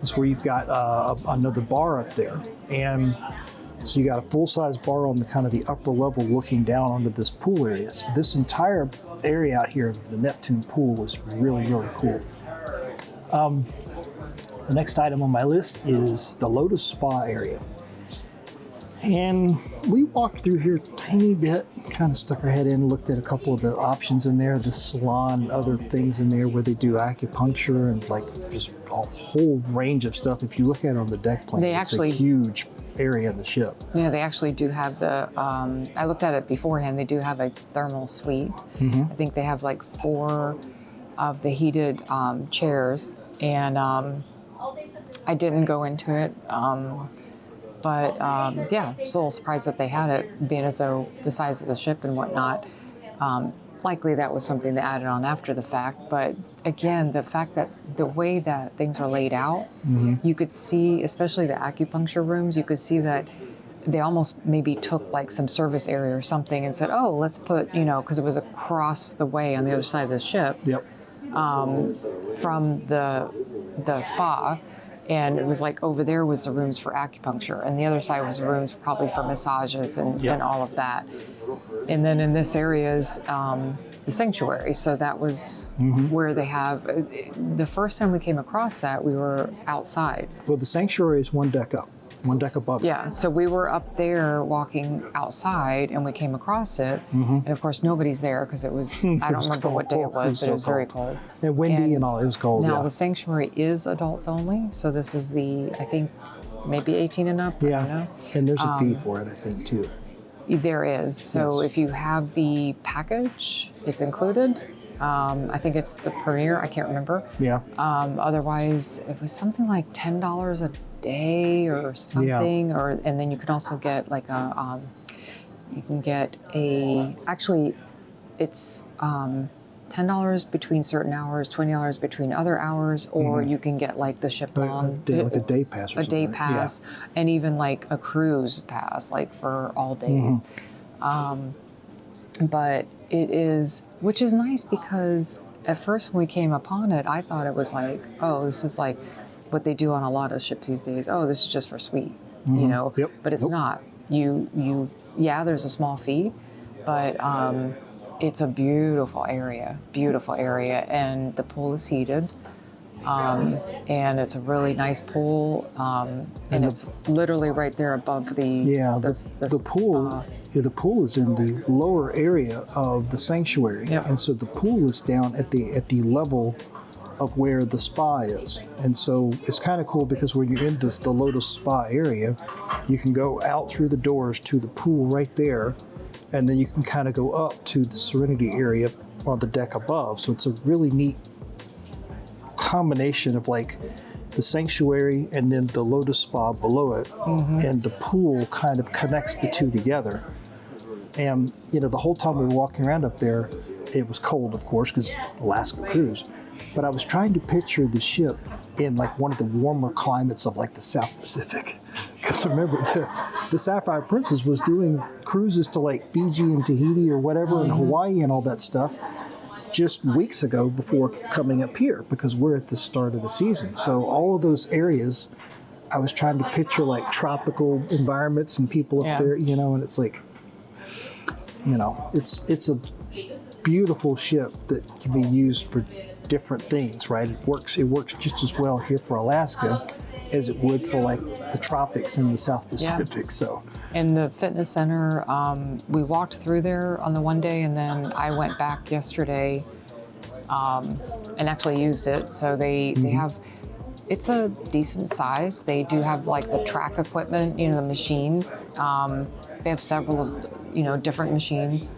is where you've got another bar up there, and so you got a full-size bar on the kind of the upper level looking down onto this pool area. So this entire area out here, the Neptune Pool, was really, really cool. The next item on my list is the Lotus Spa area. And we walked through here a tiny bit, kind of stuck our head in, looked at a couple of the options in there, the salon, other things in there where they do acupuncture and like just a whole range of stuff. If you look at it on the deck plan, it's a huge area in the ship. Yeah, they actually do have the, I looked at it beforehand, they do have a thermal suite. I think they have like 4 of the heated chairs, and I didn't go into it, but yeah, I was a little surprised that they had it, being as though the size of the ship and whatnot. Likely that was something they added on after the fact, but again, the fact that the way that things are laid out, you could see, especially the acupuncture rooms, you could see that they almost maybe took like some service area or something and said, oh, let's put, you know, because it was across the way on the other side of the ship. Yep. From the spa, And it was like over there was the rooms for acupuncture, and the other side was rooms probably for massages and all of that. And then in this area is the sanctuary. So that was where they have, the first time we came across that, we were outside. Well, the sanctuary is one deck up, one deck above. Yeah, so we were up there walking outside and we came across it. And of course, nobody's there because it was, I don't remember what day it was, but it was very cold. And windy and all, it was cold. Now the sanctuary is adults only. So this is I think, maybe 18 and up. Yeah, I don't know. and there's a fee for it, I think, too. There is. So if you have the package, it's included. I think it's the Premier. I can't remember. Yeah. Otherwise, it was something like $10 a day or something. Yeah. And then you can also get like actually, it's $10 between certain hours, $20 between other hours, or you can get like the ship long, like a day pass or a something. day pass, and even like a cruise pass, like for all days. But it is, which is nice because at first when we came upon it, I thought it was like, oh, this is like what they do on a lot of ships these days. Oh, this is just for suite, you know, but it's not. Yeah, there's a small fee, but it's a beautiful area, and the pool is heated, and it's a really nice pool, and it's literally right there above the pool. The pool is in the lower area of the sanctuary, and so the pool is down at the level of where the spa is, and so it's kind of cool because when you're in the Lotus Spa area, you can go out through the doors to the pool right there. And then you can kind of go up to the Serenity area on the deck above. So it's a really neat combination of like the sanctuary and then the Lotus Spa below it. And the pool kind of connects the two together. And, you know, the whole time we were walking around up there, it was cold, of course, because Alaska cruise. But I was trying to picture the ship in like one of the warmer climates of like the South Pacific. Because remember, the Sapphire Princess was doing cruises to like Fiji and Tahiti or whatever, and Hawaii and all that stuff just weeks ago before coming up here, because we're at the start of the season. So all of those areas, I was trying to picture like tropical environments and people up there, you know, and it's like, you know, it's a beautiful ship that can be used for different things, right? It works just as well here for Alaska as it would for like the tropics in the South Pacific. So, in the fitness center, we walked through there on the one day, and then I went back yesterday and actually used it. So they have, it's a decent size. They do have like the track equipment, you know, the machines. They have several, you know, different machines.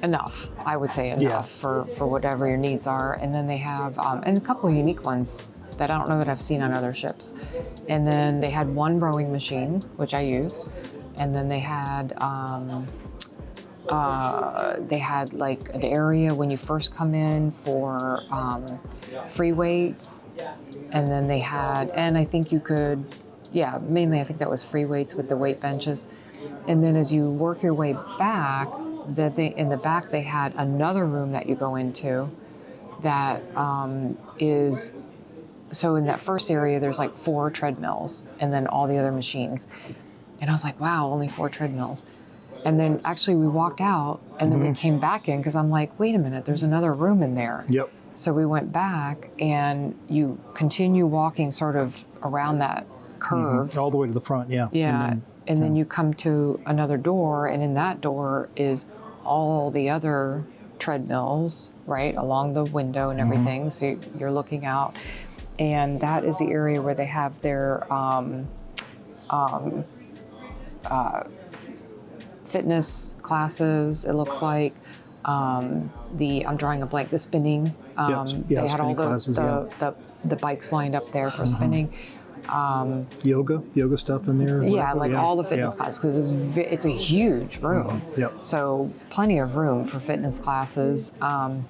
Enough, I would say enough for whatever your needs are. And then they have, and a couple of unique ones that I don't know that I've seen on other ships. And then they had one rowing machine, which I used. And then they had like an area when you first come in for free weights. And then they had, and I think you could, mainly I think that was free weights with the weight benches. And then as you work your way back, in the back they had another room that you go into that is, so in that first area there's like 4 treadmills and then all the other machines. And I was like, wow, only 4 treadmills. And then actually we walked out and then we came back in because I'm like, wait a minute, there's another room in there. Yep. So we went back and you continue walking sort of around that curve. All the way to the front, yeah. Yeah. And then you come to another door, and in that door is all the other treadmills, right, along the window and everything. So you're looking out. And that is the area where they have their fitness classes, it looks like. I'm drawing a blank, the spinning. They had all the bikes lined up there for spinning. Yoga stuff in there. All the fitness classes, because it's a huge room. So plenty of room for fitness classes. And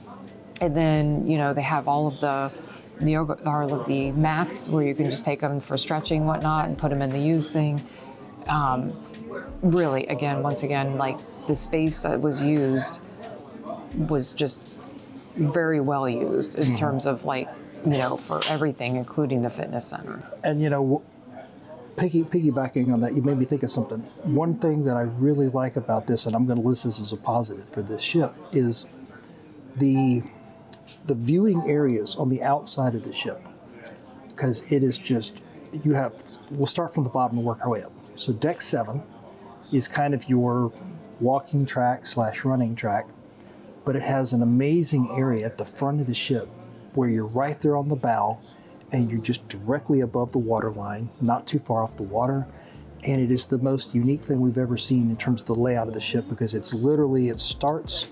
then, you know, they have all of the yoga, or of the mats where you can just take them for stretching and whatnot and put them in the use thing. Really, once again, like the space that was used was just very well used in terms of like for everything, including the fitness center. And piggybacking on that, you made me think of something. One thing that I really like about this, and I'm going to list this as a positive for this ship, is the viewing areas on the outside of the ship. Because it is just, we'll start from the bottom and work our way up. So deck 7 is kind of your walking track / running track, but it has an amazing area at the front of the ship where you're right there on the bow and you're just directly above the water line, not too far off the water. And it is the most unique thing we've ever seen in terms of the layout of the ship, because it starts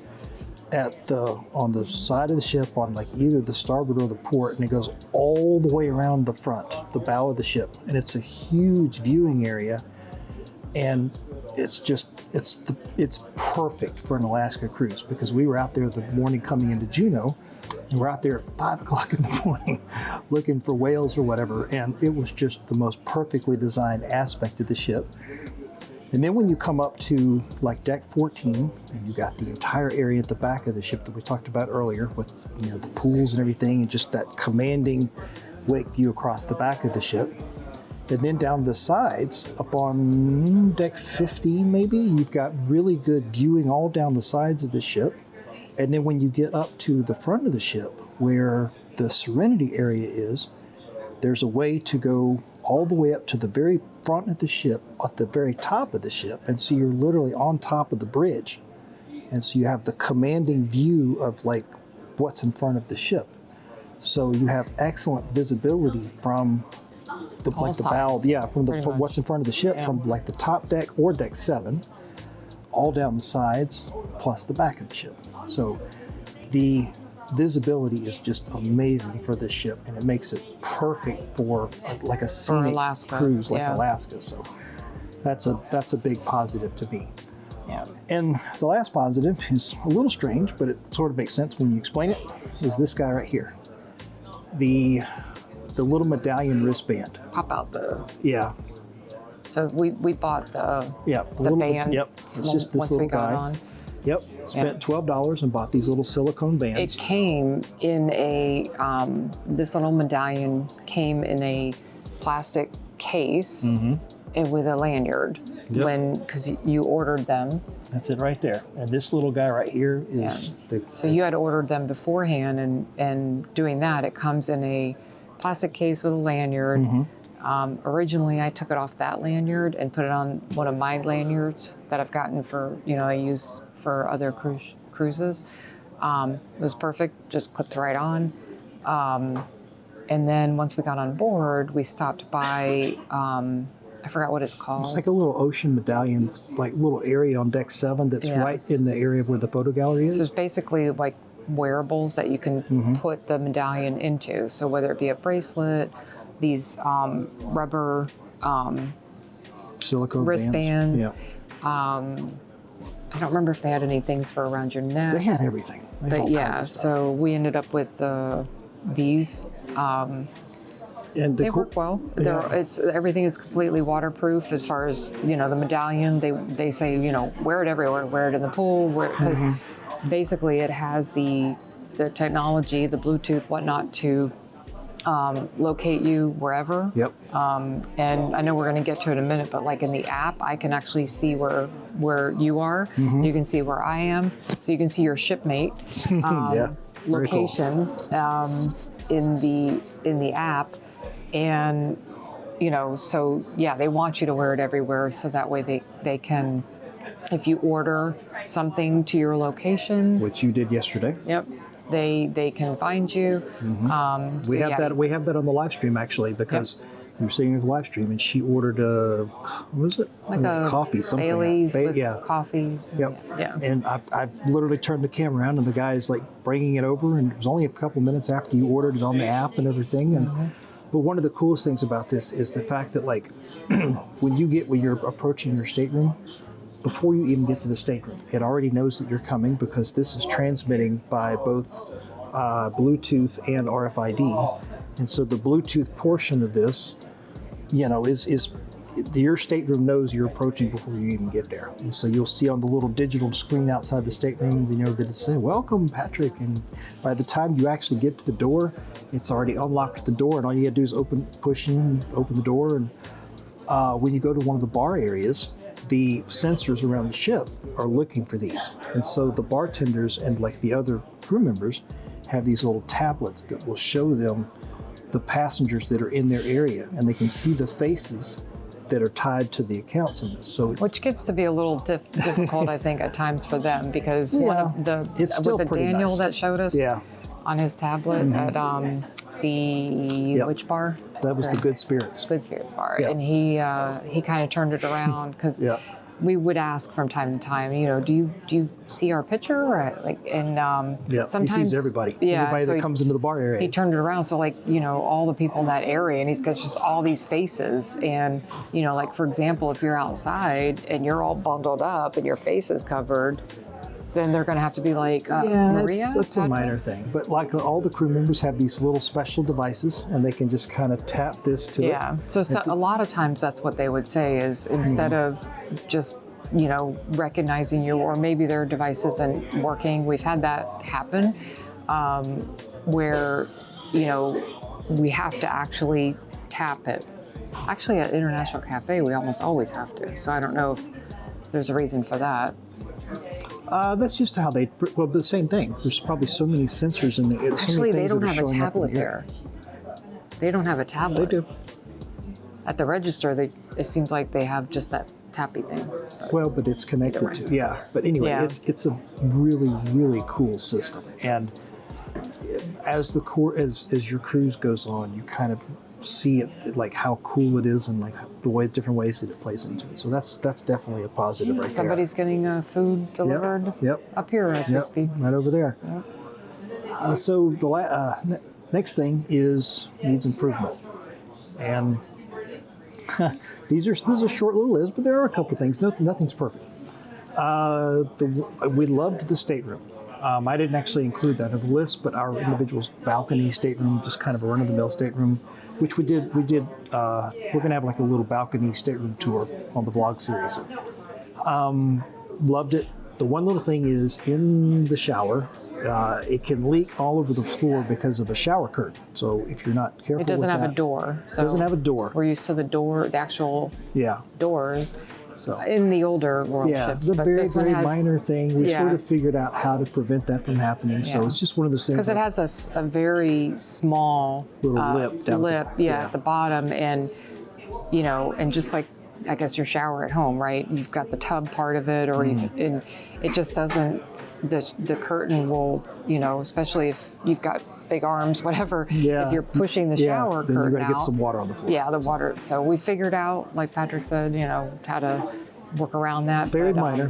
on the side of the ship on like either the starboard or the port, and it goes all the way around the front, the bow of the ship. And it's a huge viewing area, and it's perfect for an Alaska cruise, because we were out there the morning coming into Juneau, and we're out there at 5 o'clock in the morning looking for whales or whatever, and it was just the most perfectly designed aspect of the ship. And then when you come up to like deck 14, and you got the entire area at the back of the ship that we talked about earlier with the pools and everything, and just that commanding wake view across the back of the ship. And then down the sides, up on deck 15 maybe, you've got really good viewing all down the sides of the ship. And then when you get up to the front of the ship, where the Serenity area is, there's a way to go all the way up to the very front of the ship, at the very top of the ship. And so you're literally on top of the bridge. And so you have the commanding view of like what's in front of the ship. So you have excellent visibility from the bow, from what's in front of the ship, from like the top deck or deck 7, all down the sides, plus the back of the ship. So the visibility is just amazing for this ship, and it makes it perfect for like a scenic cruise like Alaska. So that's a big positive to me. Yeah. And the last positive is a little strange, but it sort of makes sense when you explain it, is this guy right here. The little medallion wristband. Pop out the... Yeah. So we bought the band. Yep. It's just this once little we got guy. on. Yep. Spent $12 and bought these little silicone bands. It came in this little medallion came in a plastic case and with a lanyard because you ordered them. That's it right there. And this little guy right here is So you had ordered them beforehand, and doing that, it comes in a plastic case with a lanyard. Originally, I took it off that lanyard and put it on one of my lanyards that I've gotten for, I use for other cruises. It was perfect, just clipped right on. And then once we got on board, we stopped by, I forgot what it's called. It's like a little ocean medallion, like little area on deck 7 that's right in the area of where the photo gallery is. So it's basically like wearables that you can put the medallion into. So whether it be a bracelet, these rubber silicone wristbands. Yeah. I don't remember if they had any things for around your neck. They had everything. But yeah, so we ended up with these. And they work well. Everything is completely waterproof as far as the medallion. They say wear it everywhere. Wear it in the pool. Because basically it has the technology, the Bluetooth, whatnot to locate you wherever. Yep. And I know we're going to get to it in a minute, but like in the app, I can actually see where you are. You can see where I am, so you can see your shipmate location in the app, and so they want you to wear it everywhere, so that way they can, if you order something to your location, which you did yesterday. Yep. They can find you. We have that on the live stream actually, because we were sitting in the live stream and she ordered what was it? Like a coffee, something. Bailey's with coffee. Yep. Yeah. And I literally turned the camera around and the guy's like bringing it over, and it was only a couple minutes after you ordered it on the app and everything. And but one of the coolest things about this is the fact that like when you're approaching your stateroom, before you even get to the stateroom, it already knows that you're coming, because this is transmitting by both Bluetooth and RFID. And so the Bluetooth portion of this, is your stateroom knows you're approaching before you even get there. And so you'll see on the little digital screen outside the stateroom, you know that it's saying, "Welcome, Patrick." And by the time you actually get to the door, it's already unlocked the door, and all you gotta do is open the door. And when you go to one of the bar areas, the sensors around the ship are looking for these. And so the bartenders and like the other crew members have these little tablets that will show them the passengers that are in their area, and they can see the faces that are tied to the accounts in this. So, which gets to be a little difficult, I think, at times for them, because one of the it's still was it pretty Daniel nice. that showed us on his tablet at the which bar? That was the Good Spirits. Good Spirits Bar, Yep. and he kind of turned it around because we would ask from time to time, you know, do you see our picture? Or, like, and sometimes he sees everybody. Everybody that comes into the bar area. He turned it around, so like, you know, all the people in that area, and he's got just all these faces, and you know, like for example, if you're outside and you're all bundled up and your face is covered, then they're going to have to be like, Maria? That's a minor thing. But like all the crew members have these little special devices, and they can just kind of tap this to it. Yeah, so a lot of times that's what they would say is instead of just, you know, recognizing you, or maybe their device isn't working. We've had that happen where, you know, we have to actually tap it. Actually, at International Cafe, we almost always have to. So I don't know if there's a reason for that. That's just how well, the same thing. There's probably so many sensors in the. Actually, they don't have a tablet there. They don't have a tablet. They do. At the register, it seems like they have just that tappy thing. Well, but it's connected to, But anyway, it's a really, really cool system. And as your cruise goes on, you kind of see it, like how cool it is, and like the different ways that it plays into it. So that's definitely a positive right Somebody's getting food delivered up here as we speak. Right over there. Yep. So the next thing needs improvement. And these are short little lists, but there are a couple of things. Nothing's perfect. We loved the stateroom. I didn't actually include that in the list, but our individual's balcony stateroom, just kind of a run-of-the-mill stateroom, which we did. We're going to have like a little balcony stateroom tour on the vlog series. Loved it. The one little thing is in the shower, it can leak all over the floor because of a shower curtain. So if you're not careful, it doesn't with have a door. So it doesn't have a door. We're used to the door, the actual doors. So in the older world ships, it's a but very, this one very has, minor thing. We sort of figured out how to prevent that from happening. So it's just one of those things. Because it has a very small little lip down at the bottom, and you know, and just like I guess your shower at home, right? You've got the tub part of it, or and it just doesn't. The curtain will, you know, especially if you've got big arms, whatever. Yeah. If you're pushing the shower then curtain you're going to get out, some water on the floor. Yeah, the water. So we figured out, like Patrick said, you know, how to work around that. Very minor,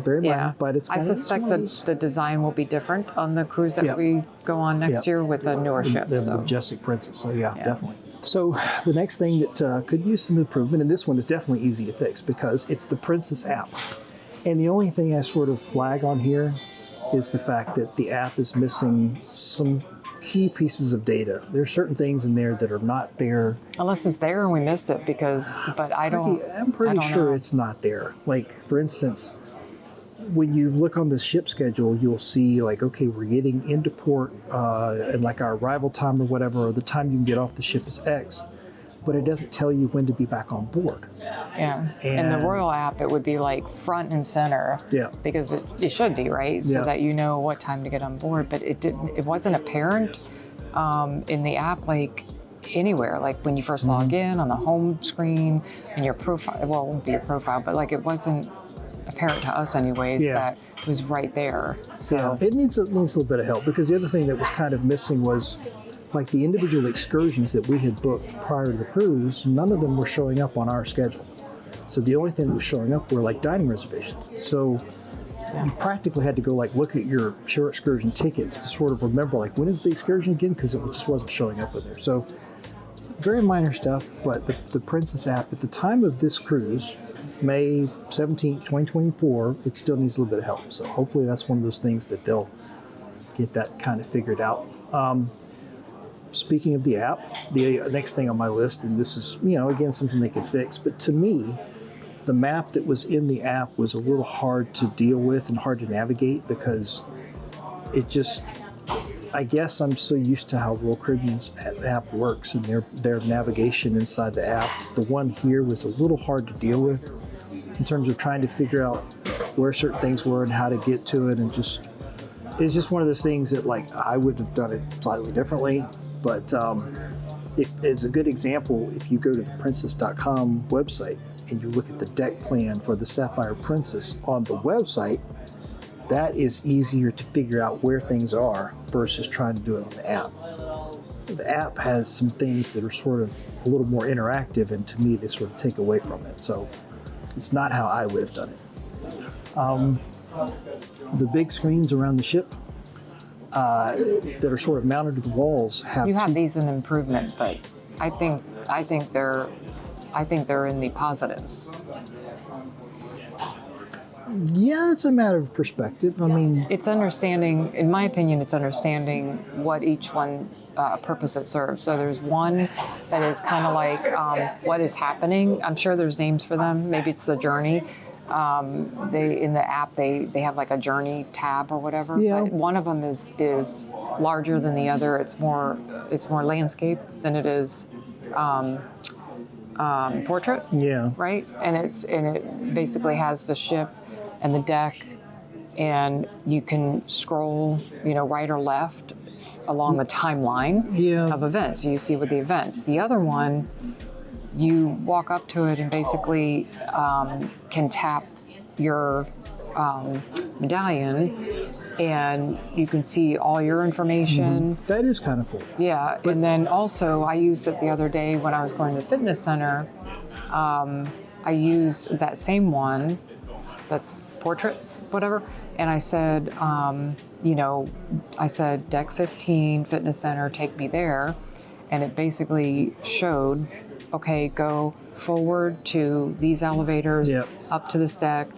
but it's kind I suspect that the design will be different on the cruise that we go on next year with a newer ship. The Majestic Princess. So definitely. So the next thing that could use some improvement, and this one is definitely easy to fix because it's the Princess app. And the only thing I sort of flag on here is the fact that the app is missing some key pieces of data. There are certain things in there that are not there. Unless it's there and we missed it, I'm pretty sure it's not there. Like, for instance, when you look on the ship schedule, you'll see like, okay, we're getting into port and like our arrival time or whatever, or the time you can get off the ship is X, but it doesn't tell you when to be back on board. Yeah, in the Royal app, it would be like front and center. Yeah. Because it should be, right? So that you know what time to get on board, but it wasn't apparent in the app, like anywhere, like when you first log in on the home screen and your profile, well, it won't be your profile, but like it wasn't apparent to us anyways that it was right there. So it needs a little bit of help, because the other thing that was kind of missing was like the individual excursions that we had booked prior to the cruise, none of them were showing up on our schedule. So the only thing that was showing up were like dining reservations. So you practically had to go like look at your shore excursion tickets to sort of remember like when is the excursion again, because it just wasn't showing up in there. So very minor stuff, but the Princess app at the time of this cruise, May 17th, 2024, it still needs a little bit of help. So hopefully that's one of those things that they'll get that kind of figured out. Speaking of the app, the next thing on my list, and this is, again, something they can fix, but to me, the map that was in the app was a little hard to deal with and hard to navigate because it just, I guess I'm so used to how Royal Caribbean's app works and their navigation inside the app. The one here was a little hard to deal with in terms of trying to figure out where certain things were and how to get to it, and just it's just one of those things that like I would have done it slightly differently. But if it's a good example, if you go to the princess.com website and you look at the deck plan for the Sapphire Princess on the website, that is easier to figure out where things are versus trying to do it on the app. The app has some things that are sort of a little more interactive, and to me they sort of take away from it. So it's not how I would have done it. The big screens around the ship that are sort of mounted to the walls have. You have these in improvement, but I think they're in the positives. Yeah, it's a matter of perspective. I mean, It's understanding, in my opinion, it's understanding what each one purpose it serves. So there's one that is kind of like what is happening. I'm sure there's names for them. Maybe it's the journey. They in the app they have like a journey tab or whatever. Yeah. But one of them is larger than the other. It's more landscape than it is portrait. yeah. Right, and it basically has the ship and the deck, and you can scroll, right or left along the timeline Yeah. of events. You see with the events. The other one, you walk up to it and basically can tap your medallion, and you can see all your information. That is kind of cool. Yeah, and then also I used it the other day when I was going to the fitness center. I used that same one, that's portrait, whatever, and I said, I said deck 15, fitness center, take me there, and it basically showed, okay, go forward to these elevators, Yep. up to this deck,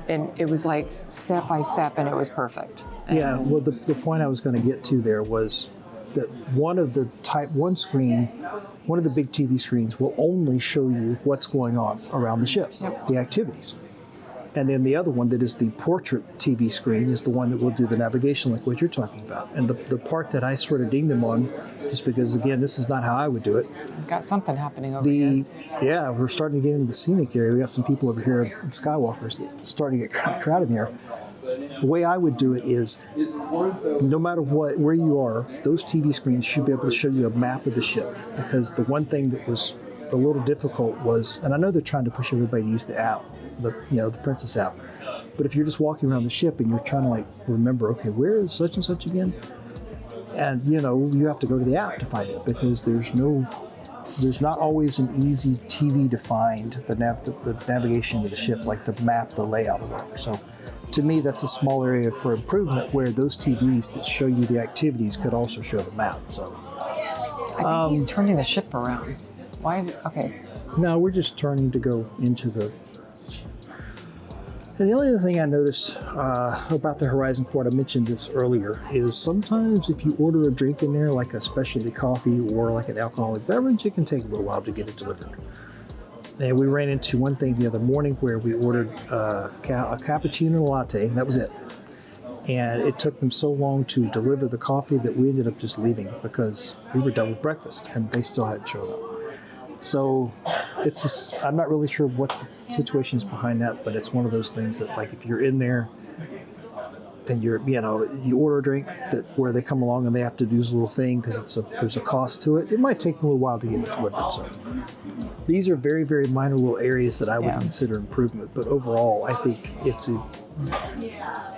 and it was like step by step, and it was perfect. Yeah, well, the point I was going to get to there was that one of the type 1 screen, one of the big TV screens will only show you what's going on around the ship, the activities. And then the other one that is the portrait TV screen is the one that will do the navigation like what you're talking about. And the part that I sort of dinged them on, just because, again, this is not how I would do it. Got something happening over here. Yeah, we're starting to get into the scenic area. We got some people over here in Skywalkers that are starting to get kind of crowded in here. The way I would do it is, no matter where you are, those TV screens should be able to show you a map of the ship. Because the one thing that was a little difficult was, and I know they're trying to push everybody to use the app, the Princess app, but if you're just walking around the ship and you're trying to like remember, okay, where is such and such again? And you have to go to the app to find it, because there's not always an easy TV to find the navigation of the ship, like the map, the layout, or whatever. So to me, that's a small area for improvement, where those TVs that show you the activities could also show the map. So I think he's turning the ship around. Why? Okay. no, we're just turning to go into the. And the only other thing I noticed about the Horizon Court, I mentioned this earlier, is sometimes if you order a drink in there, like a specialty coffee or like an alcoholic beverage, it can take a little while to get it delivered. And we ran into one thing the other morning where we ordered a cappuccino latte, and that was it. And it took them so long to deliver the coffee that we ended up just leaving because we were done with breakfast and they still hadn't showed up. So I'm not really sure what the situation is behind that, but it's one of those things that, like, if you're in there and you order a drink where they come along and they have to do this little thing because there's a cost to it, it might take a little while to get it delivered. So these are very, very minor little areas that I would consider improvement, but overall, I think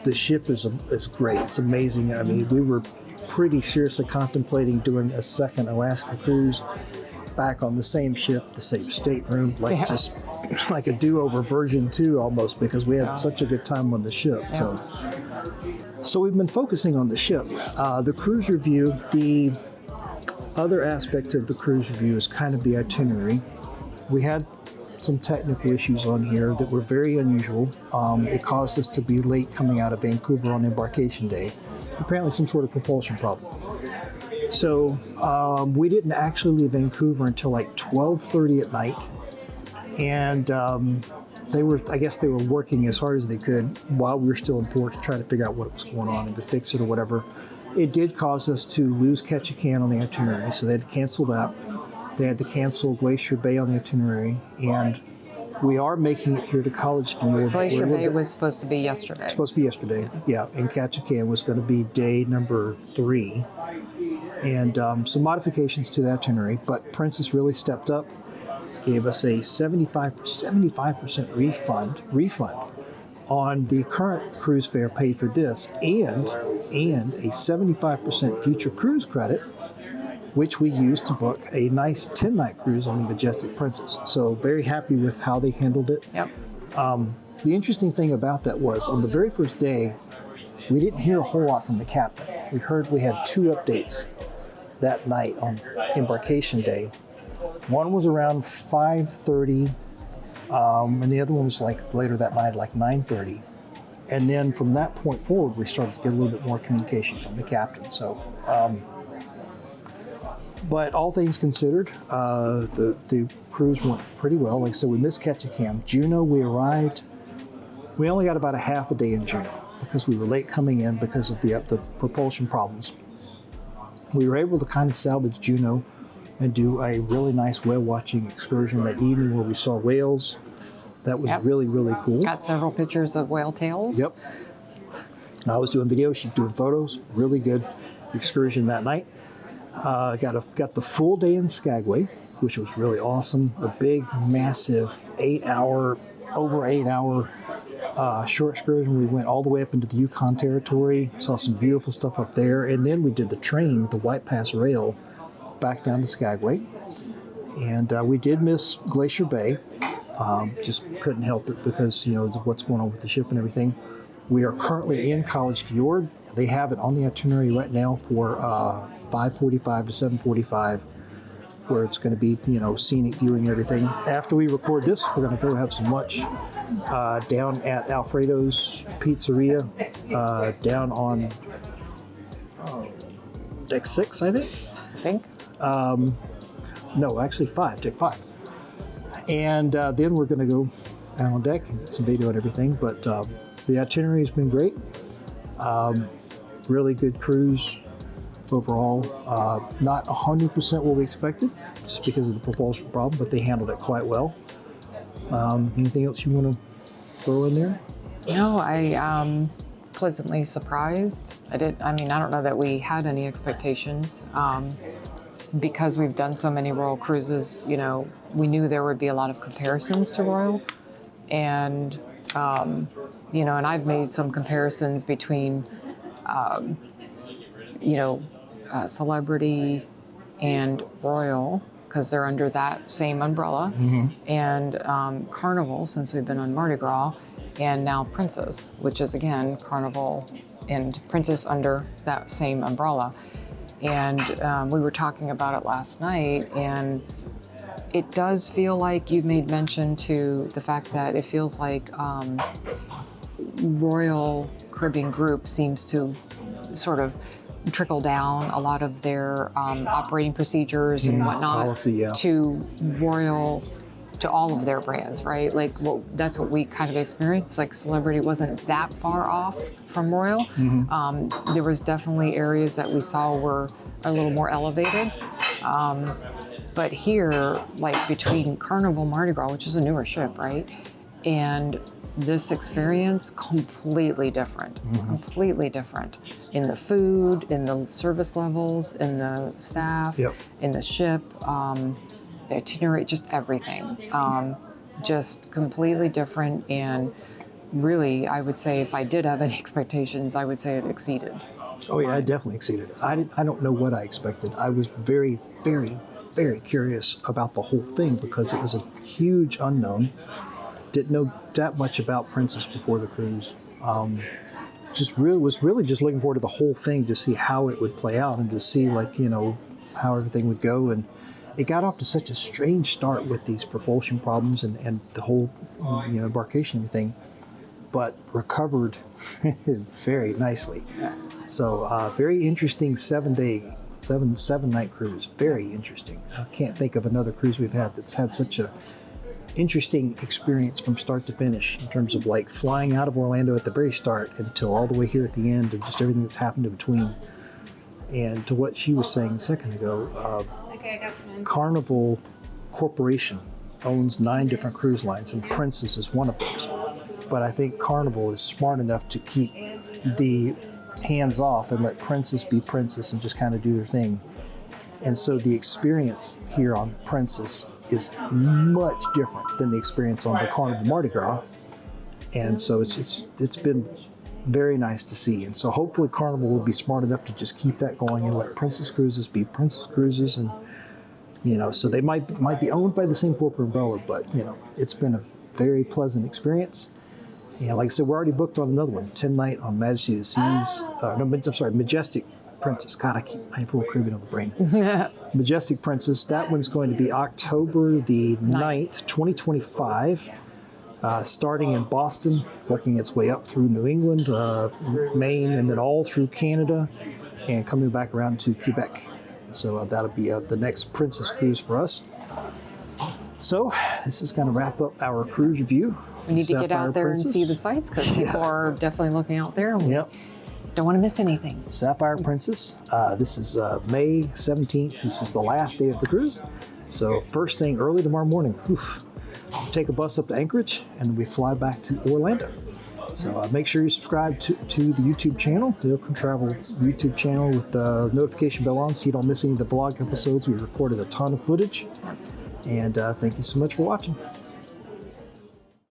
the ship is great. It's amazing. I mean, we were pretty seriously contemplating doing a second Alaska cruise back on the same ship, the same stateroom, just like a do-over version 2 almost, because we had such a good time on the ship. So we've been focusing on the ship. The cruise review, the other aspect of the cruise review is kind of the itinerary. We had some technical issues on here that were very unusual. It caused us to be late coming out of Vancouver on embarkation day. Apparently some sort of propulsion problem. So we didn't actually leave Vancouver until like 12:30 at night. And I guess they were working as hard as they could while we were still in port to try to figure out what was going on and to fix it or whatever. It did cause us to lose Ketchikan on the itinerary, so they had to cancel that. They had to cancel Glacier Bay on the itinerary, and we are making it here to College View. Glacier Bay was supposed to be yesterday. Supposed to be yesterday, yeah, and Ketchikan was going to be day number 3. And some modifications to the itinerary, but Princess really stepped up, gave us a 75% refund on the current cruise fare paid for this, and a 75% future cruise credit, which we used to book a nice 10-night cruise on the Majestic Princess. So very happy with how they handled it. Yep. The interesting thing about that was on the very first day, we didn't hear a whole lot from the captain. We heard we had 2 updates that night on embarkation day. One was around 5:30, and the other one was like later that night, like 9:30. And then from that point forward, we started to get a little bit more communication from the captain. So, but all things considered, the cruise went pretty well. Like I said, we missed Ketchikan. Juneau, we arrived. We only got about a half a day in Juneau because we were late coming in because of the propulsion problems. We were able to kind of salvage Juneau and do a really nice whale watching excursion that evening where we saw whales. That was really, really cool. Got several pictures of whale tails. Yep. I was doing video, she's doing photos. Really good excursion that night. Got the full day in Skagway, which was really awesome. A big, massive over 8 hour short excursion. We went all the way up into the Yukon Territory, saw some beautiful stuff up there, and then we did the train, the White Pass Rail, back down to Skagway. And we did miss Glacier Bay. Just couldn't help it because, of what's going on with the ship and everything. We are currently in College Fjord. They have it on the itinerary right now for 5:45 to 7:45, where it's going to be, scenic viewing and everything. After we record this, we're going to go have some lunch down at Alfredo's Pizzeria, down on deck 6, I think. No, actually 5, deck 5. And then we're going to go out on deck and get some video and everything. But the itinerary has been great. Really good cruise overall. Not 100% what we expected, just because of the propulsion problem, but they handled it quite well. Anything else you want to throw in there? No, I pleasantly surprised. I don't know that we had any expectations. Because we've done so many Royal cruises, we knew there would be a lot of comparisons to Royal. And, and I've made some comparisons between, Celebrity and Royal, because they're under that same umbrella, and Carnival, since we've been on Mardi Gras, and now Princess, which is, again, Carnival and Princess under that same umbrella. And we were talking about it last night, and it does feel like you've made mention to the fact that it feels like Royal Caribbean Group seems to sort of trickle down a lot of their operating procedures and whatnot policy, to Royal, to all of their brands, right? Like, that's what we kind of experienced. Like, Celebrity wasn't that far off from Royal. There was definitely areas that we saw were a little more elevated. But here, like between Carnival, Mardi Gras, which is a newer ship, right? And this experience, completely different. Completely different in the food, in the service levels, in the staff, in the ship, the itinerary, just everything. Just completely different, and really, I would say if I did have any expectations, I would say it exceeded. Oh yeah, I definitely exceeded. I don't know what I expected. I was very, very, very curious about the whole thing because it was a huge unknown. Didn't know that much about Princess before the cruise. Was really just looking forward to the whole thing to see how it would play out and to see how everything would go. And it got off to such a strange start with these propulsion problems and the whole embarkation and everything, but recovered very nicely. So very interesting 7-night cruise. Very interesting. I can't think of another cruise we've had that's had such a interesting experience from start to finish in terms of like flying out of Orlando at the very start until all the way here at the end, and just everything that's happened in between. And to what she was saying a second ago, Carnival Corporation owns 9 different cruise lines, and Princess is one of those. But I think Carnival is smart enough to keep the hands off and let Princess be Princess and just kind of do their thing. And so the experience here on Princess is much different than the experience on the Carnival Mardi Gras. And so it's been very nice to see. And so hopefully Carnival will be smart enough to just keep that going and let Princess Cruises be Princess Cruises. And, you know, so they might be owned by the same corporate umbrella, but, you know, it's been a very pleasant experience. And like I said, we're already booked on another one, 10-night on Majesty of the Seas. Majestic Princess. God, I have a little Caribbean on the brain. Majestic Princess. That one's going to be October the 9th, 2025. Starting in Boston, working its way up through New England, Maine, and then all through Canada, and coming back around to Quebec. So that'll be the next Princess cruise for us. So this is going to wrap up our cruise review. We need to get out there Princess. and see the sights, because people are definitely looking out there. And Yep. don't want to miss anything. Sapphire Princess. This is May 17th. This is the last day of the cruise. So first thing early tomorrow morning, take a bus up to Anchorage, and then we fly back to Orlando. So make sure you subscribe to the YouTube channel, the Oakland Travel YouTube channel, with the notification bell on so you don't miss any of the vlog episodes. We recorded a ton of footage. And thank you so much for watching.